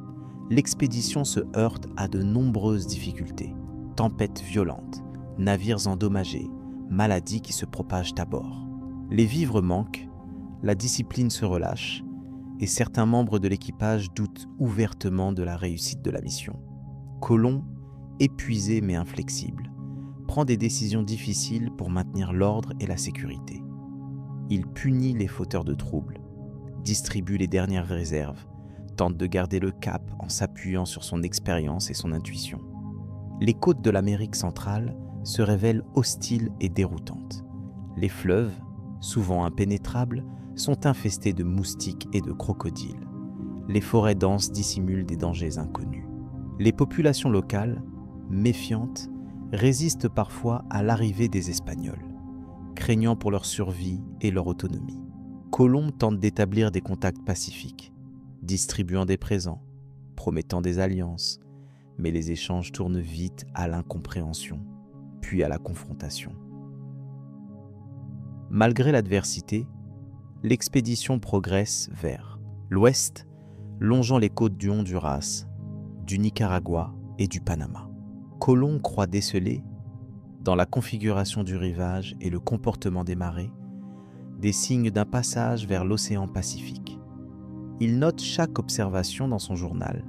l'expédition se heurte à de nombreuses difficultés. Tempêtes violentes, navires endommagés, maladies qui se propagent à bord. Les vivres manquent, la discipline se relâche et certains membres de l'équipage doutent ouvertement de la réussite de la mission. Colomb, épuisé mais inflexible, prend des décisions difficiles pour maintenir l'ordre et la sécurité. Il punit les fauteurs de troubles, distribue les dernières réserves, tente de garder le cap en s'appuyant sur son expérience et son intuition. Les côtes de l'Amérique centrale se révèlent hostiles et déroutantes. Les fleuves, souvent impénétrables, sont infestés de moustiques et de crocodiles. Les forêts denses dissimulent des dangers inconnus. Les populations locales, méfiantes, résistent parfois à l'arrivée des Espagnols, craignant pour leur survie et leur autonomie. Colomb tente d'établir des contacts pacifiques, distribuant des présents, promettant des alliances, mais les échanges tournent vite à l'incompréhension, puis à la confrontation. Malgré l'adversité, l'expédition progresse vers l'ouest, longeant les côtes du Honduras, du Nicaragua et du Panama. Colomb croit déceler, dans la configuration du rivage et le comportement des marées, des signes d'un passage vers l'océan Pacifique. Il note chaque observation dans son journal,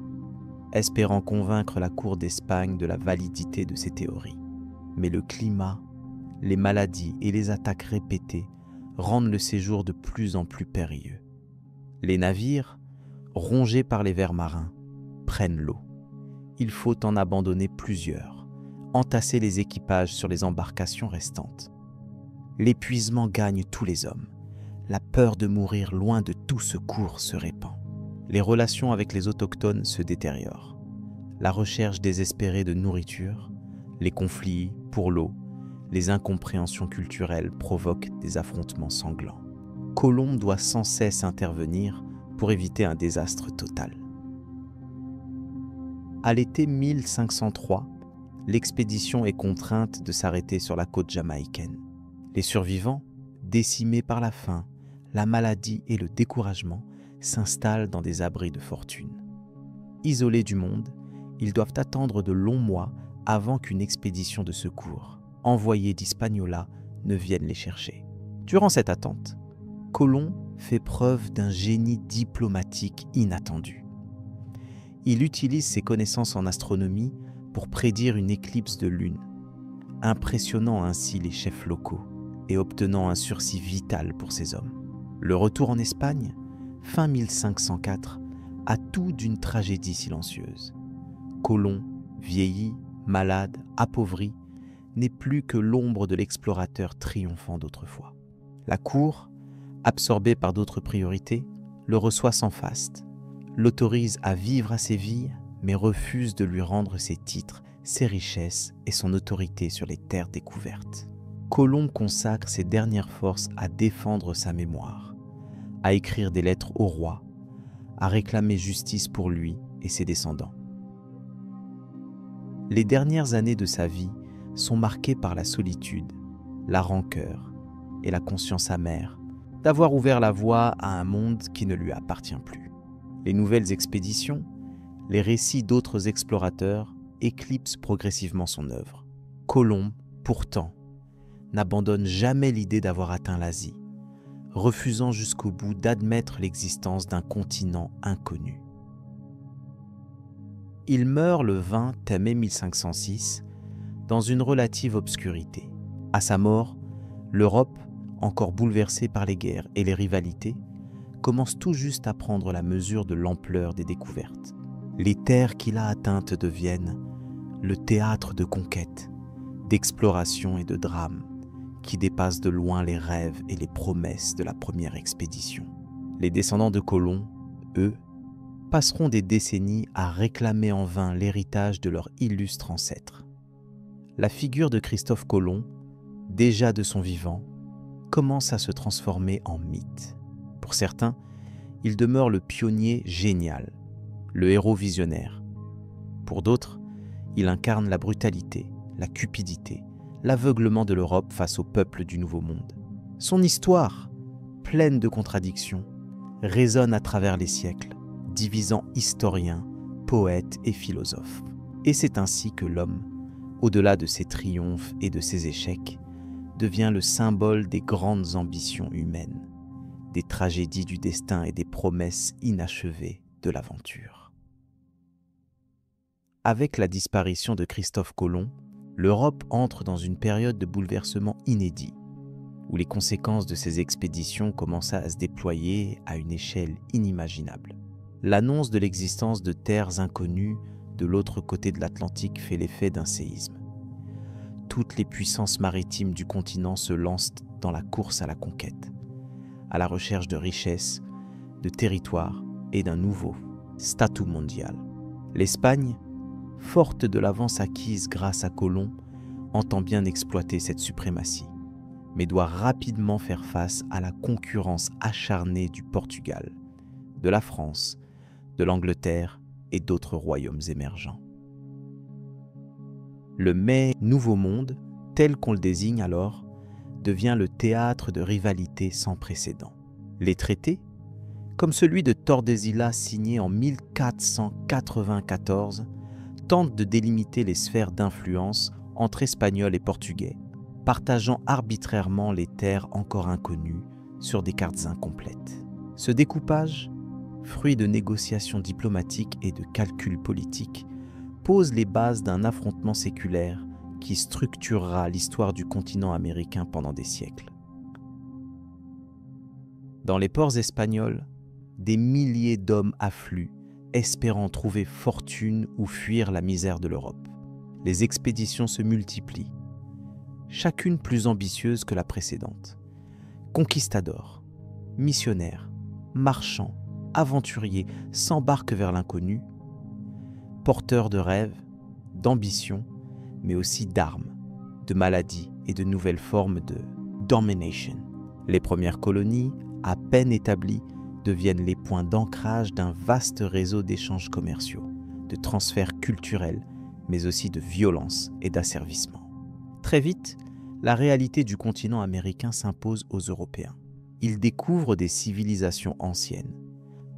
espérant convaincre la cour d'Espagne de la validité de ses théories. Mais le climat, les maladies et les attaques répétées rendent le séjour de plus en plus périlleux. Les navires, rongés par les vers marins, prennent l'eau. Il faut en abandonner plusieurs, entasser les équipages sur les embarcations restantes. L'épuisement gagne tous les hommes. La peur de mourir loin de tout secours se répand. Les relations avec les autochtones se détériorent. La recherche désespérée de nourriture, les conflits pour l'eau, les incompréhensions culturelles provoquent des affrontements sanglants. Colomb doit sans cesse intervenir pour éviter un désastre total. À l'été 1503, l'expédition est contrainte de s'arrêter sur la côte jamaïcaine. Les survivants, décimés par la faim, la maladie et le découragement, s'installent dans des abris de fortune. Isolés du monde, ils doivent attendre de longs mois avant qu'une expédition de secours, envoyée d'Hispaniola, ne vienne les chercher. Durant cette attente, Colomb fait preuve d'un génie diplomatique inattendu. Il utilise ses connaissances en astronomie pour prédire une éclipse de lune, impressionnant ainsi les chefs locaux et obtenant un sursis vital pour ses hommes. Le retour en Espagne, fin 1504, a tout d'une tragédie silencieuse. Colomb, vieilli, malade, appauvri, n'est plus que l'ombre de l'explorateur triomphant d'autrefois. La cour, absorbée par d'autres priorités, le reçoit sans faste, l'autorise à vivre à Séville, mais refuse de lui rendre ses titres, ses richesses et son autorité sur les terres découvertes. Colomb consacre ses dernières forces à défendre sa mémoire, à écrire des lettres au roi, à réclamer justice pour lui et ses descendants. Les dernières années de sa vie sont marquées par la solitude, la rancœur et la conscience amère d'avoir ouvert la voie à un monde qui ne lui appartient plus. Les nouvelles expéditions, les récits d'autres explorateurs éclipsent progressivement son œuvre. Colomb, pourtant, n'abandonne jamais l'idée d'avoir atteint l'Asie, refusant jusqu'au bout d'admettre l'existence d'un continent inconnu. Il meurt le 20 mai 1506 dans une relative obscurité. À sa mort, l'Europe, encore bouleversée par les guerres et les rivalités, commence tout juste à prendre la mesure de l'ampleur des découvertes. Les terres qu'il a atteintes deviennent le théâtre de conquêtes, d'explorations et de drames qui dépassent de loin les rêves et les promesses de la première expédition. Les descendants de Colomb, eux, passeront des décennies à réclamer en vain l'héritage de leur illustre ancêtre. La figure de Christophe Colomb, déjà de son vivant, commence à se transformer en mythe. Pour certains, il demeure le pionnier génial, le héros visionnaire. Pour d'autres, il incarne la brutalité, la cupidité, l'aveuglement de l'Europe face au peuple du Nouveau Monde. Son histoire, pleine de contradictions, résonne à travers les siècles, divisant historiens, poètes et philosophes. Et c'est ainsi que l'homme, au-delà de ses triomphes et de ses échecs, devient le symbole des grandes ambitions humaines, des tragédies du destin et des promesses inachevées de l'aventure. Avec la disparition de Christophe Colomb, l'Europe entre dans une période de bouleversement inédit, où les conséquences de ces expéditions commençaient à se déployer à une échelle inimaginable. L'annonce de l'existence de terres inconnues de l'autre côté de l'Atlantique fait l'effet d'un séisme. Toutes les puissances maritimes du continent se lancent dans la course à la conquête, à la recherche de richesses, de territoires et d'un nouveau statut mondial. L'Espagne, forte de l'avance acquise grâce à Colomb, entend bien exploiter cette suprématie, mais doit rapidement faire face à la concurrence acharnée du Portugal, de la France, de l'Angleterre et d'autres royaumes émergents. Le mais Nouveau Monde, tel qu'on le désigne alors, devient le théâtre de rivalités sans précédent. Les traités, comme celui de Tordesillas signé en 1494, tentent de délimiter les sphères d'influence entre Espagnols et Portugais, partageant arbitrairement les terres encore inconnues sur des cartes incomplètes. Ce découpage, fruit de négociations diplomatiques et de calculs politiques, pose les bases d'un affrontement séculaire qui structurera l'histoire du continent américain pendant des siècles. Dans les ports espagnols, des milliers d'hommes affluent, espérant trouver fortune ou fuir la misère de l'Europe. Les expéditions se multiplient, chacune plus ambitieuse que la précédente. Conquistadors, missionnaires, marchands, aventuriers s'embarquent vers l'inconnu, porteurs de rêves, d'ambitions, mais aussi d'armes, de maladies et de nouvelles formes de domination. Les premières colonies, à peine établies, deviennent les points d'ancrage d'un vaste réseau d'échanges commerciaux, de transferts culturels, mais aussi de violence et d'asservissement. Très vite, la réalité du continent américain s'impose aux Européens. Ils découvrent des civilisations anciennes,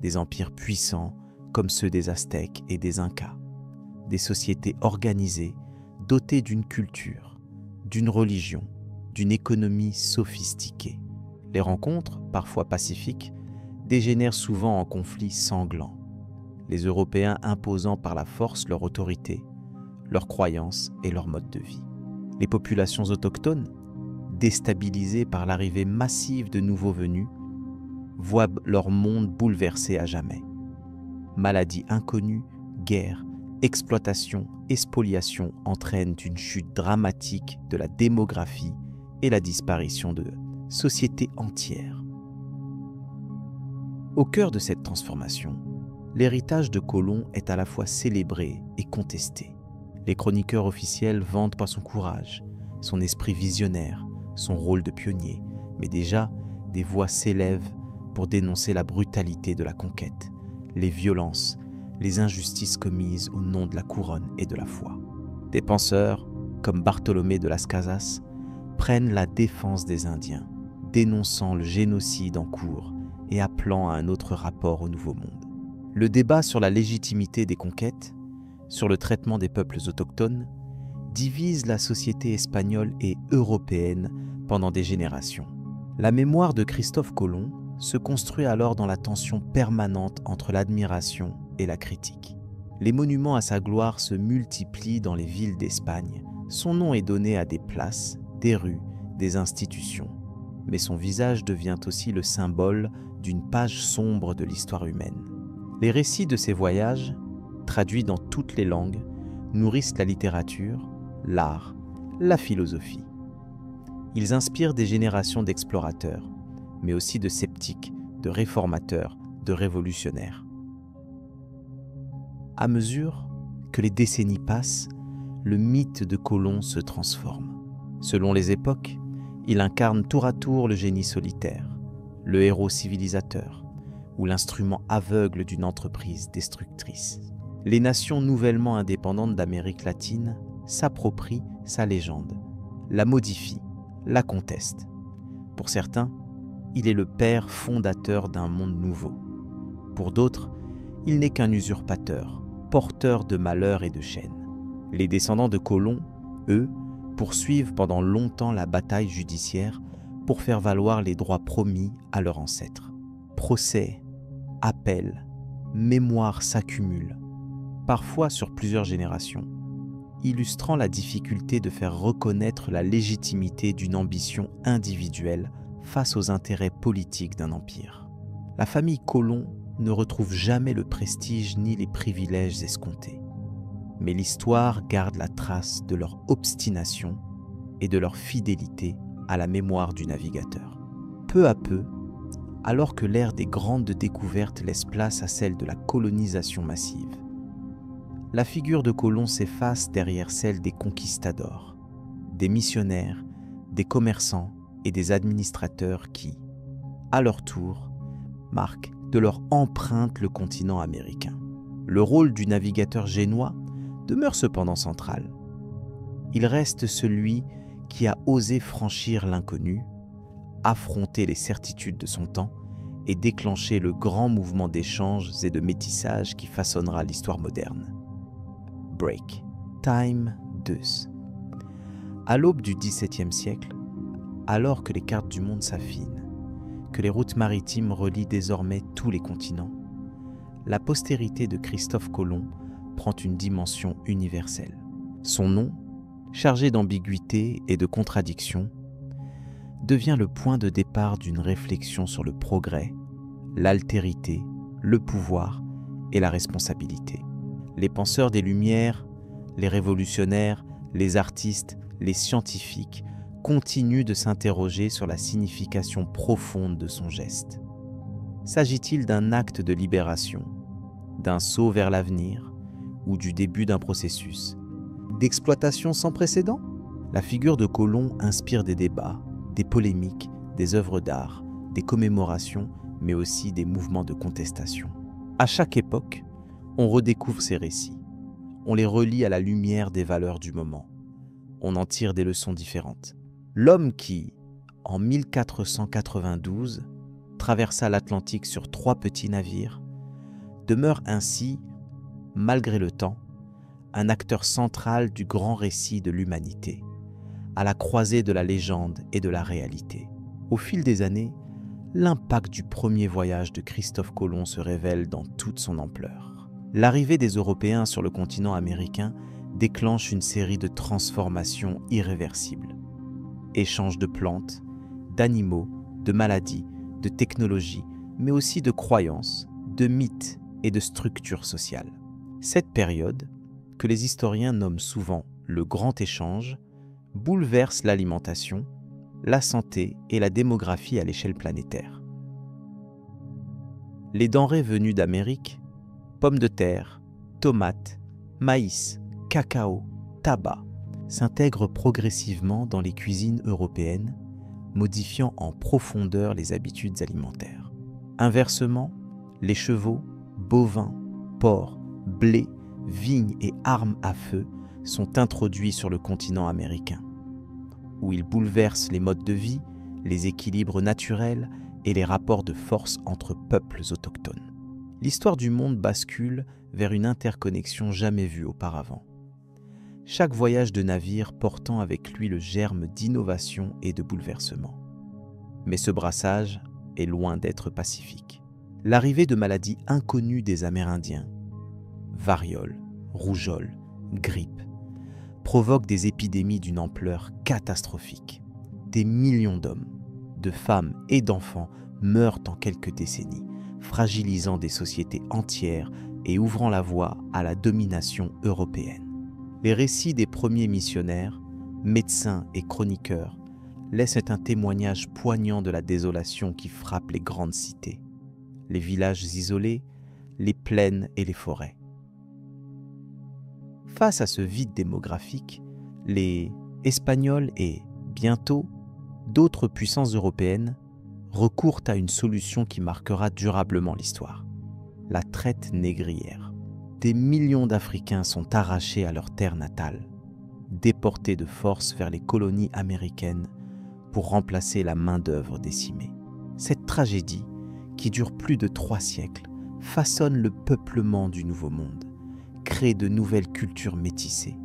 des empires puissants comme ceux des Aztèques et des Incas, des sociétés organisées, dotées d'une culture, d'une religion, d'une économie sophistiquée. Les rencontres, parfois pacifiques, dégénèrent souvent en conflits sanglants, les Européens imposant par la force leur autorité, leurs croyances et leur mode de vie. Les populations autochtones, déstabilisées par l'arrivée massive de nouveaux venus, voient leur monde bouleversé à jamais. Maladies inconnues, guerres, exploitation et spoliation entraînent une chute dramatique de la démographie et la disparition de sociétés entières. Au cœur de cette transformation, l'héritage de Colomb est à la fois célébré et contesté. Les chroniqueurs officiels vantent par son courage, son esprit visionnaire, son rôle de pionnier, mais déjà, des voix s'élèvent pour dénoncer la brutalité de la conquête, les violences, les injustices commises au nom de la couronne et de la foi. Des penseurs, comme Bartolomé de Las Casas, prennent la défense des Indiens, dénonçant le génocide en cours et appelant à un autre rapport au Nouveau Monde. Le débat sur la légitimité des conquêtes, sur le traitement des peuples autochtones, divise la société espagnole et européenne pendant des générations. La mémoire de Christophe Colomb se construit alors dans la tension permanente entre l'admiration et la critique. Les monuments à sa gloire se multiplient dans les villes d'Espagne. Son nom est donné à des places, des rues, des institutions. Mais son visage devient aussi le symbole d'une page sombre de l'histoire humaine. Les récits de ses voyages, traduits dans toutes les langues, nourrissent la littérature, l'art, la philosophie. Ils inspirent des générations d'explorateurs, mais aussi de sceptiques, de réformateurs, de révolutionnaires. À mesure que les décennies passent, le mythe de Colomb se transforme. Selon les époques, il incarne tour à tour le génie solitaire, le héros civilisateur ou l'instrument aveugle d'une entreprise destructrice. Les nations nouvellement indépendantes d'Amérique latine s'approprient sa légende, la modifie, la conteste. Pour certains, il est le père fondateur d'un monde nouveau. Pour d'autres, il n'est qu'un usurpateur, porteur de malheur et de chaînes. Les descendants de colons, eux, poursuivent pendant longtemps la bataille judiciaire pour faire valoir les droits promis à leurs ancêtres. Procès, appels, mémoires s'accumulent, parfois sur plusieurs générations, illustrant la difficulté de faire reconnaître la légitimité d'une ambition individuelle face aux intérêts politiques d'un empire. La famille Colomb ne retrouve jamais le prestige ni les privilèges escomptés, mais l'histoire garde la trace de leur obstination et de leur fidélité à la mémoire du navigateur. Peu à peu, alors que l'ère des grandes découvertes laisse place à celle de la colonisation massive, la figure de Colomb s'efface derrière celle des conquistadors, des missionnaires, des commerçants et des administrateurs qui, à leur tour, marquent de leur empreinte le continent américain. Le rôle du navigateur génois demeure cependant central. Il reste celui qui a osé franchir l'inconnu, affronter les certitudes de son temps et déclencher le grand mouvement d'échanges et de métissage qui façonnera l'histoire moderne. Break. Time Deus. À l'aube du XVIIe siècle, alors que les cartes du monde s'affinent, que les routes maritimes relient désormais tous les continents, la postérité de Christophe Colomb prend une dimension universelle. Son nom, chargé d'ambiguïté et de contradictions, devient le point de départ d'une réflexion sur le progrès, l'altérité, le pouvoir et la responsabilité. Les penseurs des Lumières, les révolutionnaires, les artistes, les scientifiques continuent de s'interroger sur la signification profonde de son geste. S'agit-il d'un acte de libération, d'un saut vers l'avenir ou du début d'un processus d'exploitation sans précédent? La figure de Colomb inspire des débats, des polémiques, des œuvres d'art, des commémorations, mais aussi des mouvements de contestation. À chaque époque, on redécouvre ces récits. On les relie à la lumière des valeurs du moment. On en tire des leçons différentes. L'homme qui, en 1492, traversa l'Atlantique sur 3 petits navires, demeure ainsi, malgré le temps, un acteur central du grand récit de l'humanité, à la croisée de la légende et de la réalité. Au fil des années, l'impact du premier voyage de Christophe Colomb se révèle dans toute son ampleur. L'arrivée des Européens sur le continent américain déclenche une série de transformations irréversibles. Échanges de plantes, d'animaux, de maladies, de technologies, mais aussi de croyances, de mythes et de structures sociales. Cette période, que les historiens nomment souvent le Grand Échange, bouleverse l'alimentation, la santé et la démographie à l'échelle planétaire. Les denrées venues d'Amérique, pommes de terre, tomates, maïs, cacao, tabac, s'intègrent progressivement dans les cuisines européennes, modifiant en profondeur les habitudes alimentaires. Inversement, les chevaux, bovins, porcs, blé, vignes et armes à feu sont introduits sur le continent américain, où ils bouleversent les modes de vie, les équilibres naturels et les rapports de force entre peuples autochtones. L'histoire du monde bascule vers une interconnexion jamais vue auparavant. Chaque voyage de navire portant avec lui le germe d'innovation et de bouleversement. Mais ce brassage est loin d'être pacifique. L'arrivée de maladies inconnues des Amérindiens, variole, rougeole, grippe, provoque des épidémies d'une ampleur catastrophique. Des millions d'hommes, de femmes et d'enfants meurent en quelques décennies, fragilisant des sociétés entières et ouvrant la voie à la domination européenne. Les récits des premiers missionnaires, médecins et chroniqueurs laissent un témoignage poignant de la désolation qui frappe les grandes cités, les villages isolés, les plaines et les forêts. Face à ce vide démographique, les Espagnols et, bientôt, d'autres puissances européennes recourent à une solution qui marquera durablement l'histoire, la traite négrière. Des millions d'Africains sont arrachés à leur terre natale. déportés de force vers les colonies américaines pour remplacer la main-d'œuvre décimée. Cette tragédie, qui dure plus de 3 siècles, façonne le peuplement du Nouveau Monde, crée de nouvelles cultures métissées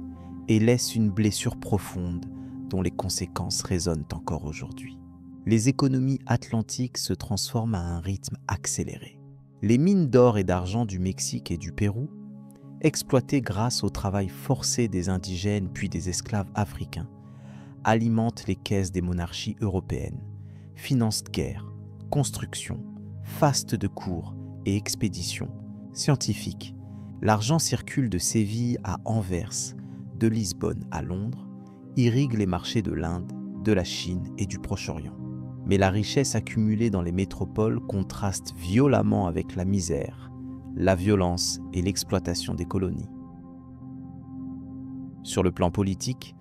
et laisse une blessure profonde dont les conséquences résonnent encore aujourd'hui. Les économies atlantiques se transforment à un rythme accéléré. Les mines d'or et d'argent du Mexique et du Pérou, exploitées grâce au travail forcé des indigènes puis des esclaves africains, alimentent les caisses des monarchies européennes, financent guerres, constructions, fastes de cours et expéditions scientifiques. L'argent circule de Séville à Anvers, de Lisbonne à Londres, irrigue les marchés de l'Inde, de la Chine et du Proche-Orient. Mais la richesse accumulée dans les métropoles contraste violemment avec la misère, la violence et l'exploitation des colonies. Sur le plan politique,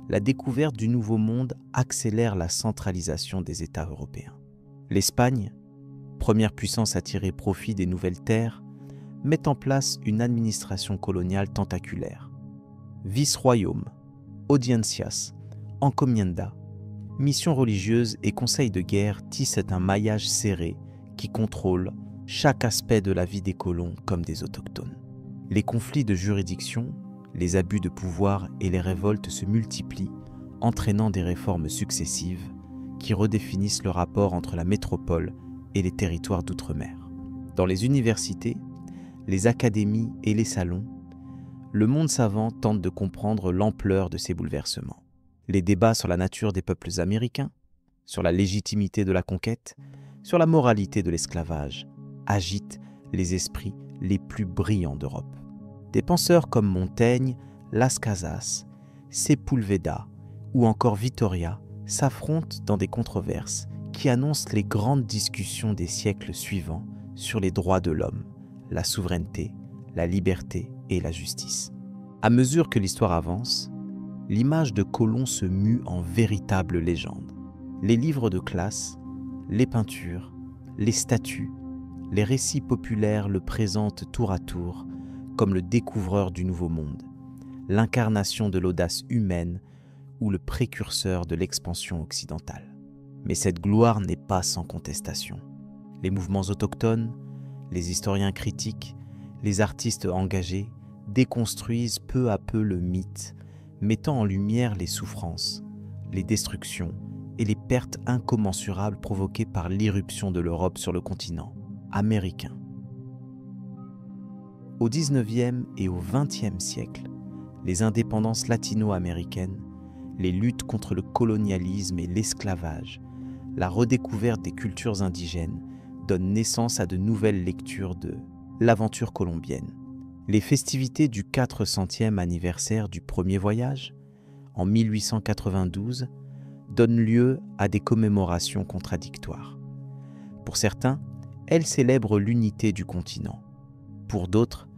la découverte du Nouveau Monde accélère la centralisation des États européens. L'Espagne, première puissance à tirer profit des nouvelles terres, met en place une administration coloniale tentaculaire. Vice-royaume, audiencias, encomienda, missions religieuses et conseils de guerre tissent un maillage serré qui contrôle chaque aspect de la vie des colons comme des autochtones. Les conflits de juridiction, les abus de pouvoir et les révoltes se multiplient, entraînant des réformes successives qui redéfinissent le rapport entre la métropole et les territoires d'outre-mer. Dans les universités, les académies et les salons, le monde savant tente de comprendre l'ampleur de ces bouleversements. Les débats sur la nature des peuples américains, sur la légitimité de la conquête, sur la moralité de l'esclavage, agitent les esprits les plus brillants d'Europe. Des penseurs comme Montaigne, Las Casas, Sepúlveda ou encore Vittoria s'affrontent dans des controverses qui annoncent les grandes discussions des siècles suivants sur les droits de l'homme, la souveraineté, la liberté et la justice. À mesure que l'histoire avance, l'image de Colomb se mue en véritable légende. Les livres de classe, les peintures, les statues, les récits populaires le présentent tour à tour comme le découvreur du Nouveau Monde, l'incarnation de l'audace humaine ou le précurseur de l'expansion occidentale. Mais cette gloire n'est pas sans contestation. Les mouvements autochtones, les historiens critiques, les artistes engagés déconstruisent peu à peu le mythe, mettant en lumière les souffrances, les destructions et les pertes incommensurables provoquées par l'irruption de l'Europe sur le continent américain. Au XIXe et au XXe siècle, les indépendances latino-américaines, les luttes contre le colonialisme et l'esclavage, la redécouverte des cultures indigènes donnent naissance à de nouvelles lectures de l'aventure colombienne. Les festivités du 400e anniversaire du premier voyage, en 1892, donnent lieu à des commémorations contradictoires. Pour certains, elles célèbrent l'unité du continent. Pour d'autres,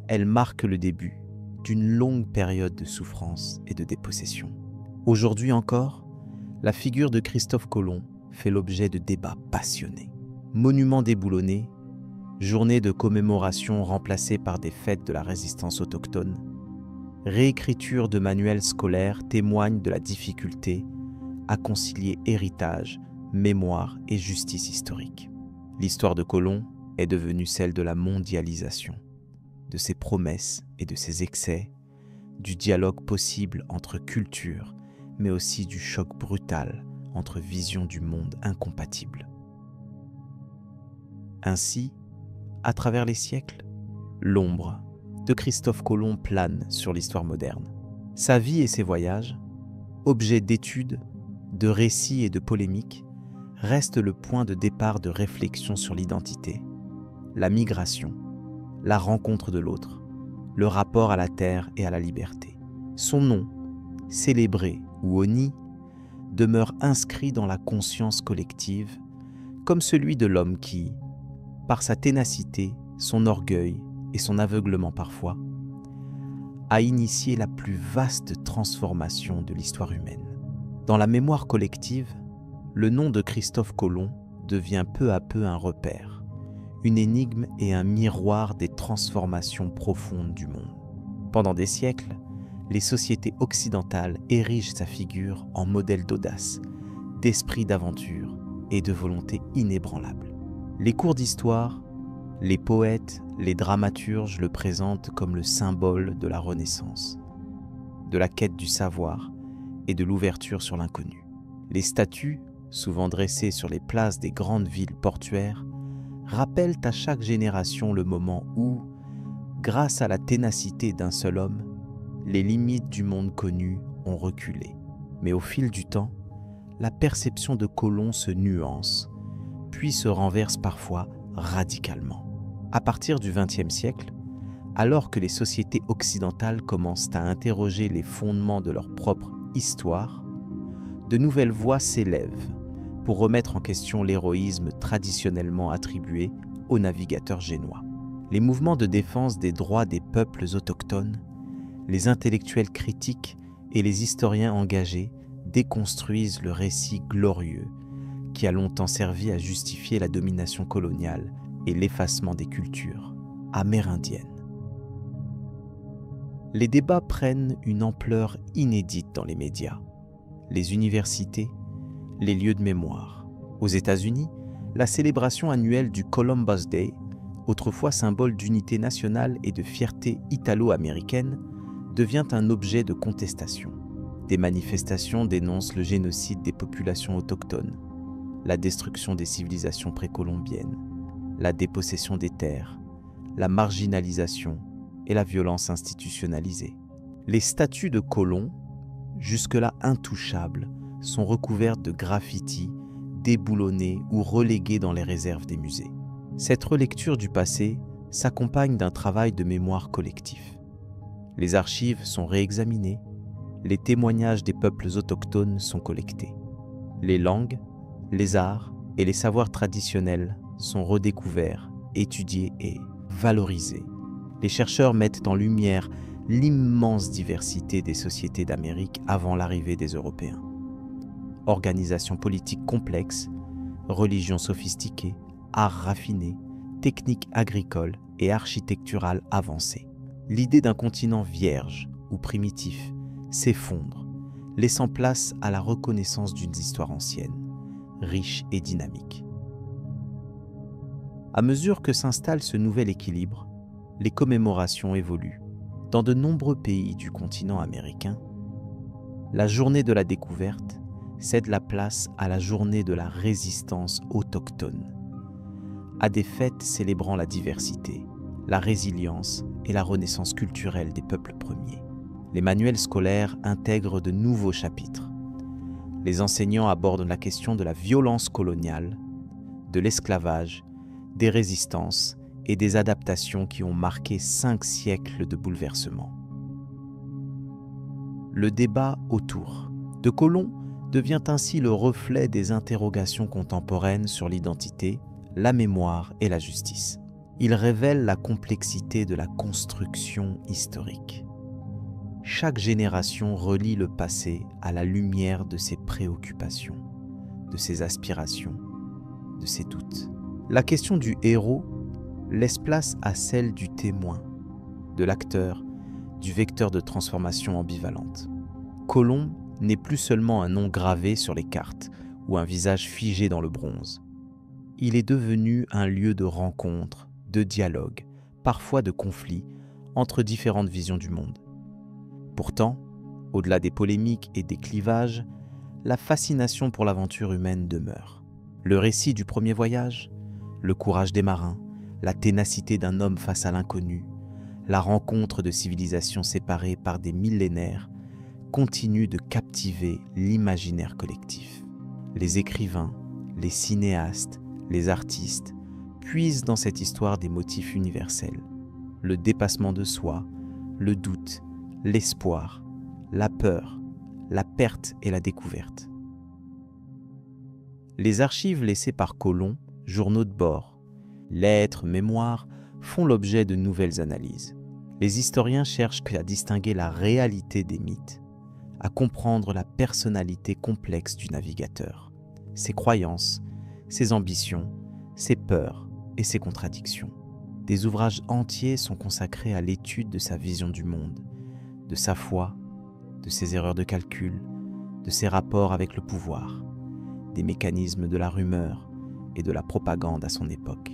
elles marquent le début d'une longue période de souffrance et de dépossession. Aujourd'hui encore, la figure de Christophe Colomb fait l'objet de débats passionnés. Monument déboulonné, journée de commémoration remplacée par des fêtes de la résistance autochtone, réécriture de manuels scolaires témoignent de la difficulté à concilier héritage, mémoire et justice historique. L'histoire de Colomb est devenue celle de la mondialisation, de ses promesses et de ses excès, du dialogue possible entre cultures, mais aussi du choc brutal entre visions du monde incompatibles. Ainsi, à travers les siècles, l'ombre de Christophe Colomb plane sur l'histoire moderne. Sa vie et ses voyages, objets d'études, de récits et de polémiques, restent le point de départ de réflexion sur l'identité, la migration, la rencontre de l'autre, le rapport à la terre et à la liberté. Son nom, célébré ou honni, demeure inscrit dans la conscience collective comme celui de l'homme qui, par sa ténacité, son orgueil et son aveuglement parfois, a initié la plus vaste transformation de l'histoire humaine. Dans la mémoire collective, le nom de Christophe Colomb devient peu à peu un repère, une énigme et un miroir des transformations profondes du monde. Pendant des siècles, les sociétés occidentales érigent sa figure en modèle d'audace, d'esprit d'aventure et de volonté inébranlable. Les cours d'histoire, les poètes, les dramaturges le présentent comme le symbole de la Renaissance, de la quête du savoir et de l'ouverture sur l'inconnu. Les statues, souvent dressées sur les places des grandes villes portuaires, rappellent à chaque génération le moment où, grâce à la ténacité d'un seul homme, les limites du monde connu ont reculé. Mais au fil du temps, la perception de Colomb se nuance, puis se renverse parfois radicalement. À partir du XXe siècle, alors que les sociétés occidentales commencent à interroger les fondements de leur propre histoire, de nouvelles voix s'élèvent pour remettre en question l'héroïsme traditionnellement attribué aux navigateurs génois. Les mouvements de défense des droits des peuples autochtones, les intellectuels critiques et les historiens engagés déconstruisent le récit glorieux qui a longtemps servi à justifier la domination coloniale et l'effacement des cultures amérindiennes. Les débats prennent une ampleur inédite dans les médias, les universités, les lieux de mémoire. Aux États-Unis, la célébration annuelle du Columbus Day, autrefois symbole d'unité nationale et de fierté italo-américaine, devient un objet de contestation. Des manifestations dénoncent le génocide des populations autochtones, la destruction des civilisations précolombiennes, la dépossession des terres, la marginalisation et la violence institutionnalisée. Les statues de Colomb, jusque-là intouchables, sont recouvertes de graffitis, déboulonnées ou reléguées dans les réserves des musées. Cette relecture du passé s'accompagne d'un travail de mémoire collectif. Les archives sont réexaminées, les témoignages des peuples autochtones sont collectés. Les langues, les arts et les savoirs traditionnels sont redécouverts, étudiés et valorisés. Les chercheurs mettent en lumière l'immense diversité des sociétés d'Amérique avant l'arrivée des Européens. Organisations politiques complexes, religions sophistiquées, arts raffinés, techniques agricoles et architecturales avancées. L'idée d'un continent vierge ou primitif s'effondre, laissant place à la reconnaissance d'une histoire ancienne, riche et dynamique. À mesure que s'installe ce nouvel équilibre, les commémorations évoluent. Dans de nombreux pays du continent américain, la journée de la découverte cède la place à la journée de la résistance autochtone, à des fêtes célébrant la diversité, la résilience et la renaissance culturelle des peuples premiers. Les manuels scolaires intègrent de nouveaux chapitres. Les enseignants abordent la question de la violence coloniale, de l'esclavage, des résistances et des adaptations qui ont marqué 5 siècles de bouleversements. Le débat autour de Colomb devient ainsi le reflet des interrogations contemporaines sur l'identité, la mémoire et la justice. Il révèle la complexité de la construction historique. Chaque génération relie le passé à la lumière de ses préoccupations, de ses aspirations, de ses doutes. La question du héros laisse place à celle du témoin, de l'acteur, du vecteur de transformation ambivalente. Colomb n'est plus seulement un nom gravé sur les cartes ou un visage figé dans le bronze. Il est devenu un lieu de rencontre, de dialogue, parfois de conflit entre différentes visions du monde. Pourtant, au-delà des polémiques et des clivages, la fascination pour l'aventure humaine demeure. Le récit du premier voyage, le courage des marins, la ténacité d'un homme face à l'inconnu, la rencontre de civilisations séparées par des millénaires continuent de captiver l'imaginaire collectif. Les écrivains, les cinéastes, les artistes puisent dans cette histoire des motifs universels. Le dépassement de soi, le doute, l'espoir, la peur, la perte et la découverte. Les archives laissées par Colomb, journaux de bord, lettres, mémoires, font l'objet de nouvelles analyses. Les historiens cherchent à distinguer la réalité des mythes, à comprendre la personnalité complexe du navigateur, ses croyances, ses ambitions, ses peurs et ses contradictions. Des ouvrages entiers sont consacrés à l'étude de sa vision du monde, de de sa foi, de ses erreurs de calcul, de ses rapports avec le pouvoir, des mécanismes de la rumeur et de la propagande à son époque.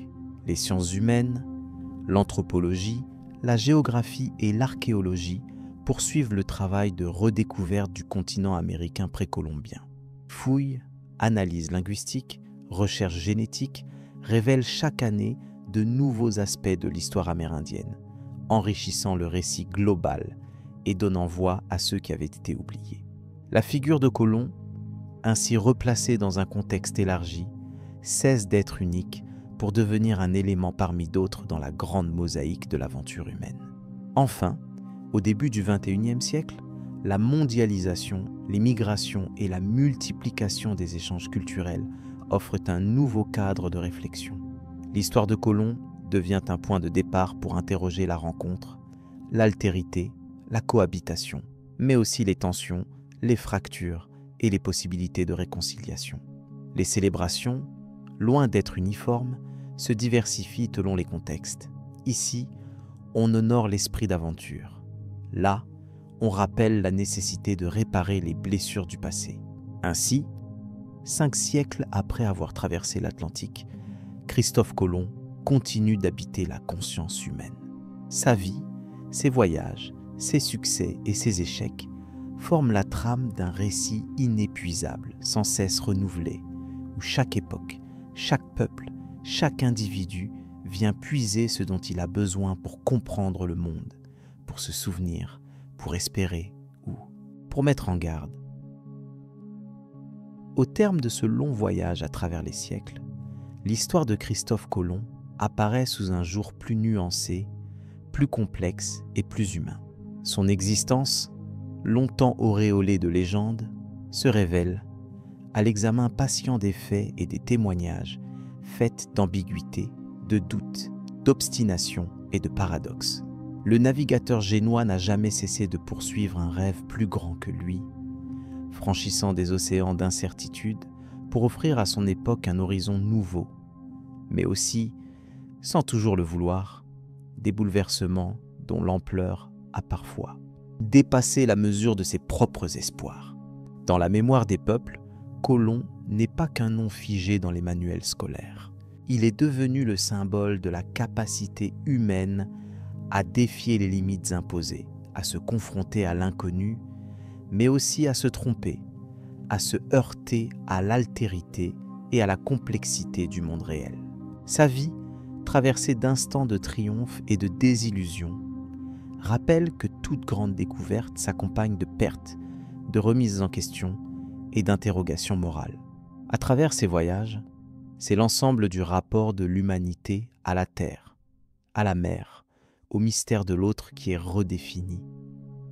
Les sciences humaines, l'anthropologie, la géographie et l'archéologie poursuivent le travail de redécouverte du continent américain précolombien. Fouilles, analyses linguistiques, recherches génétiques révèlent chaque année de nouveaux aspects de l'histoire amérindienne, enrichissant le récit global et donnant voix à ceux qui avaient été oubliés. La figure de Colomb, ainsi replacée dans un contexte élargi, cesse d'être unique pour devenir un élément parmi d'autres dans la grande mosaïque de l'aventure humaine. Enfin, au début du XXIe siècle, la mondialisation, les migrations et la multiplication des échanges culturels offrent un nouveau cadre de réflexion. L'histoire de Colomb devient un point de départ pour interroger la rencontre, l'altérité, la cohabitation, mais aussi les tensions, les fractures et les possibilités de réconciliation. Les célébrations, loin d'être uniformes, se diversifient selon les contextes. Ici, on honore l'esprit d'aventure. Là, on rappelle la nécessité de réparer les blessures du passé. Ainsi, 5 siècles après avoir traversé l'Atlantique, Christophe Colomb continue d'habiter la conscience humaine. Sa vie, ses voyages, ses succès et ses échecs forment la trame d'un récit inépuisable, sans cesse renouvelé, où chaque époque, chaque peuple, chaque individu vient puiser ce dont il a besoin pour comprendre le monde, pour se souvenir, pour espérer ou pour mettre en garde. Au terme de ce long voyage à travers les siècles, l'histoire de Christophe Colomb apparaît sous un jour plus nuancé, plus complexe et plus humain. Son existence, longtemps auréolée de légendes, se révèle, à l'examen patient des faits et des témoignages, faite d'ambiguïté, de doute, d'obstination et de paradoxes. Le navigateur génois n'a jamais cessé de poursuivre un rêve plus grand que lui, franchissant des océans d'incertitude pour offrir à son époque un horizon nouveau, mais aussi, sans toujours le vouloir, des bouleversements dont l'ampleur a parfois dépassé la mesure de ses propres espoirs. Dans la mémoire des peuples, Colomb n'est pas qu'un nom figé dans les manuels scolaires. Il est devenu le symbole de la capacité humaine à défier les limites imposées, à se confronter à l'inconnu, mais aussi à se tromper, à se heurter à l'altérité et à la complexité du monde réel. Sa vie, traversée d'instants de triomphe et de désillusion, rappelle que toute grande découverte s'accompagne de pertes, de remises en question et d'interrogations morales. À travers ces voyages, c'est l'ensemble du rapport de l'humanité à la terre, à la mer, au mystère de l'autre qui est redéfini,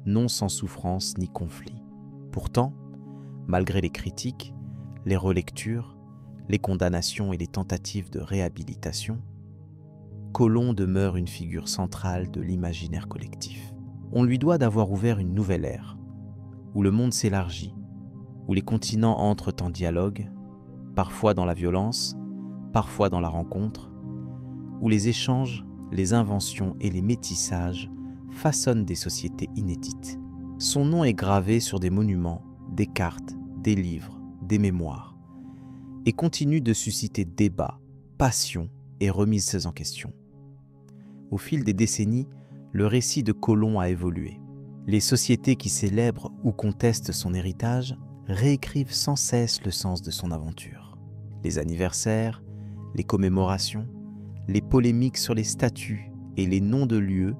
non sans souffrance ni conflit. Pourtant, malgré les critiques, les relectures, les condamnations et les tentatives de réhabilitation, Colomb demeure une figure centrale de l'imaginaire collectif. On lui doit d'avoir ouvert une nouvelle ère, où le monde s'élargit, où les continents entrent en dialogue, parfois dans la violence, parfois dans la rencontre, où les échanges, les inventions et les métissages façonnent des sociétés inédites. Son nom est gravé sur des monuments, des cartes, des livres, des mémoires, et continue de susciter débats, passions et remises en question. Au fil des décennies, le récit de Colomb a évolué. Les sociétés qui célèbrent ou contestent son héritage réécrivent sans cesse le sens de son aventure. Les anniversaires, les commémorations, les polémiques sur les statues et les noms de lieux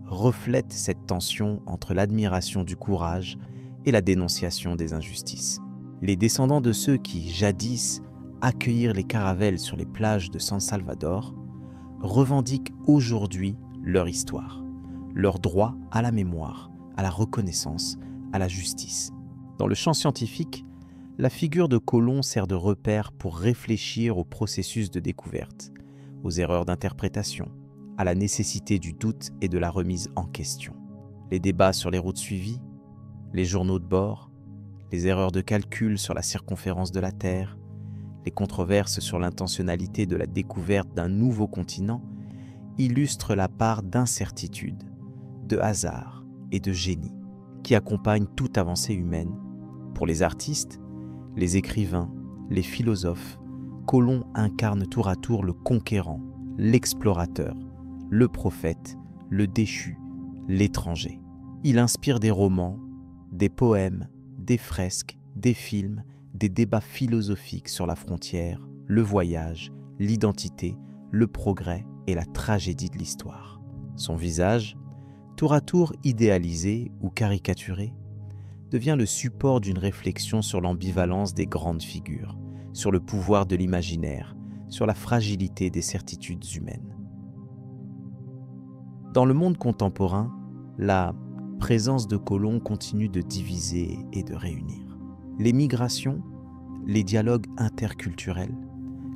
reflètent cette tension entre l'admiration du courage et la dénonciation des injustices. Les descendants de ceux qui, jadis, accueillirent les caravelles sur les plages de San Salvador revendiquent aujourd'hui leur histoire, leur droit à la mémoire, à la reconnaissance, à la justice. Dans le champ scientifique, la figure de Colomb sert de repère pour réfléchir au processus de découverte, aux erreurs d'interprétation, à la nécessité du doute et de la remise en question. Les débats sur les routes suivies, les journaux de bord, les erreurs de calcul sur la circonférence de la Terre, les controverses sur l'intentionnalité de la découverte d'un nouveau continent illustrent la part d'incertitude, de hasard et de génie qui accompagne toute avancée humaine. Pour les artistes, les écrivains, les philosophes, Colomb incarne tour à tour le conquérant, l'explorateur, le prophète, le déchu, l'étranger. Il inspire des romans, des poèmes, des fresques, des films, des débats philosophiques sur la frontière, le voyage, l'identité, le progrès et la tragédie de l'histoire. Son visage, tour à tour idéalisé ou caricaturé, devient le support d'une réflexion sur l'ambivalence des grandes figures, sur le pouvoir de l'imaginaire, sur la fragilité des certitudes humaines. Dans le monde contemporain, la présence de Colomb continue de diviser et de réunir. Les migrations, les dialogues interculturels,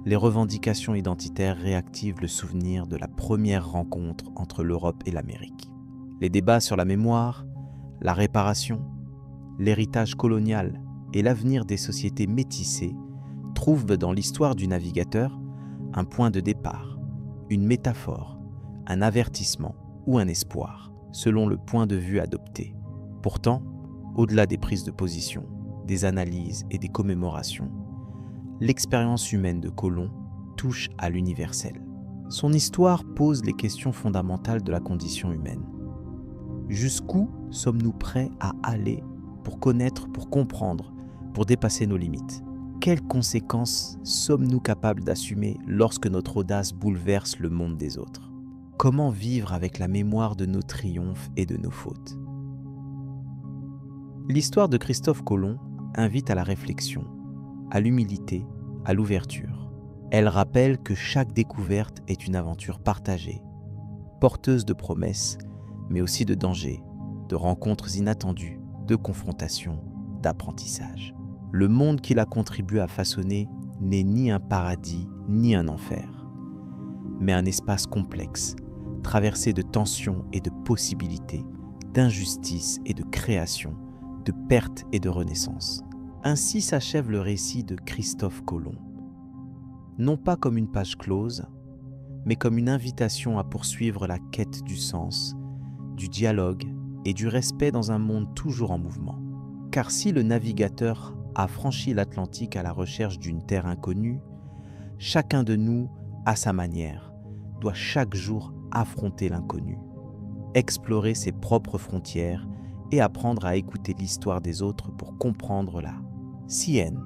les revendications identitaires réactivent le souvenir de la première rencontre entre l'Europe et l'Amérique. Les débats sur la mémoire, la réparation, l'héritage colonial et l'avenir des sociétés métissées trouvent dans l'histoire du navigateur un point de départ, une métaphore, un avertissement ou un espoir, selon le point de vue adopté. Pourtant, au-delà des prises de position, des analyses et des commémorations, l'expérience humaine de Colomb touche à l'universel. Son histoire pose les questions fondamentales de la condition humaine. Jusqu'où sommes-nous prêts à aller pour connaître, pour comprendre, pour dépasser nos limites? Quelles conséquences sommes-nous capables d'assumer lorsque notre audace bouleverse le monde des autres? Comment vivre avec la mémoire de nos triomphes et de nos fautes? L'histoire de Christophe Colomb invite à la réflexion, à l'humilité, à l'ouverture. Elle rappelle que chaque découverte est une aventure partagée, porteuse de promesses, mais aussi de dangers, de rencontres inattendues, de confrontations, d'apprentissage. Le monde qu'il a contribué à façonner n'est ni un paradis ni un enfer, mais un espace complexe, traversé de tensions et de possibilités, d'injustice et de création, de perte et de renaissance. Ainsi s'achève le récit de Christophe Colomb. Non pas comme une page close, mais comme une invitation à poursuivre la quête du sens, du dialogue et du respect dans un monde toujours en mouvement. Car si le navigateur a franchi l'Atlantique à la recherche d'une terre inconnue, chacun de nous, à sa manière, doit chaque jour affronter l'inconnu, explorer ses propres frontières et apprendre à écouter l'histoire des autres pour comprendre la sienne.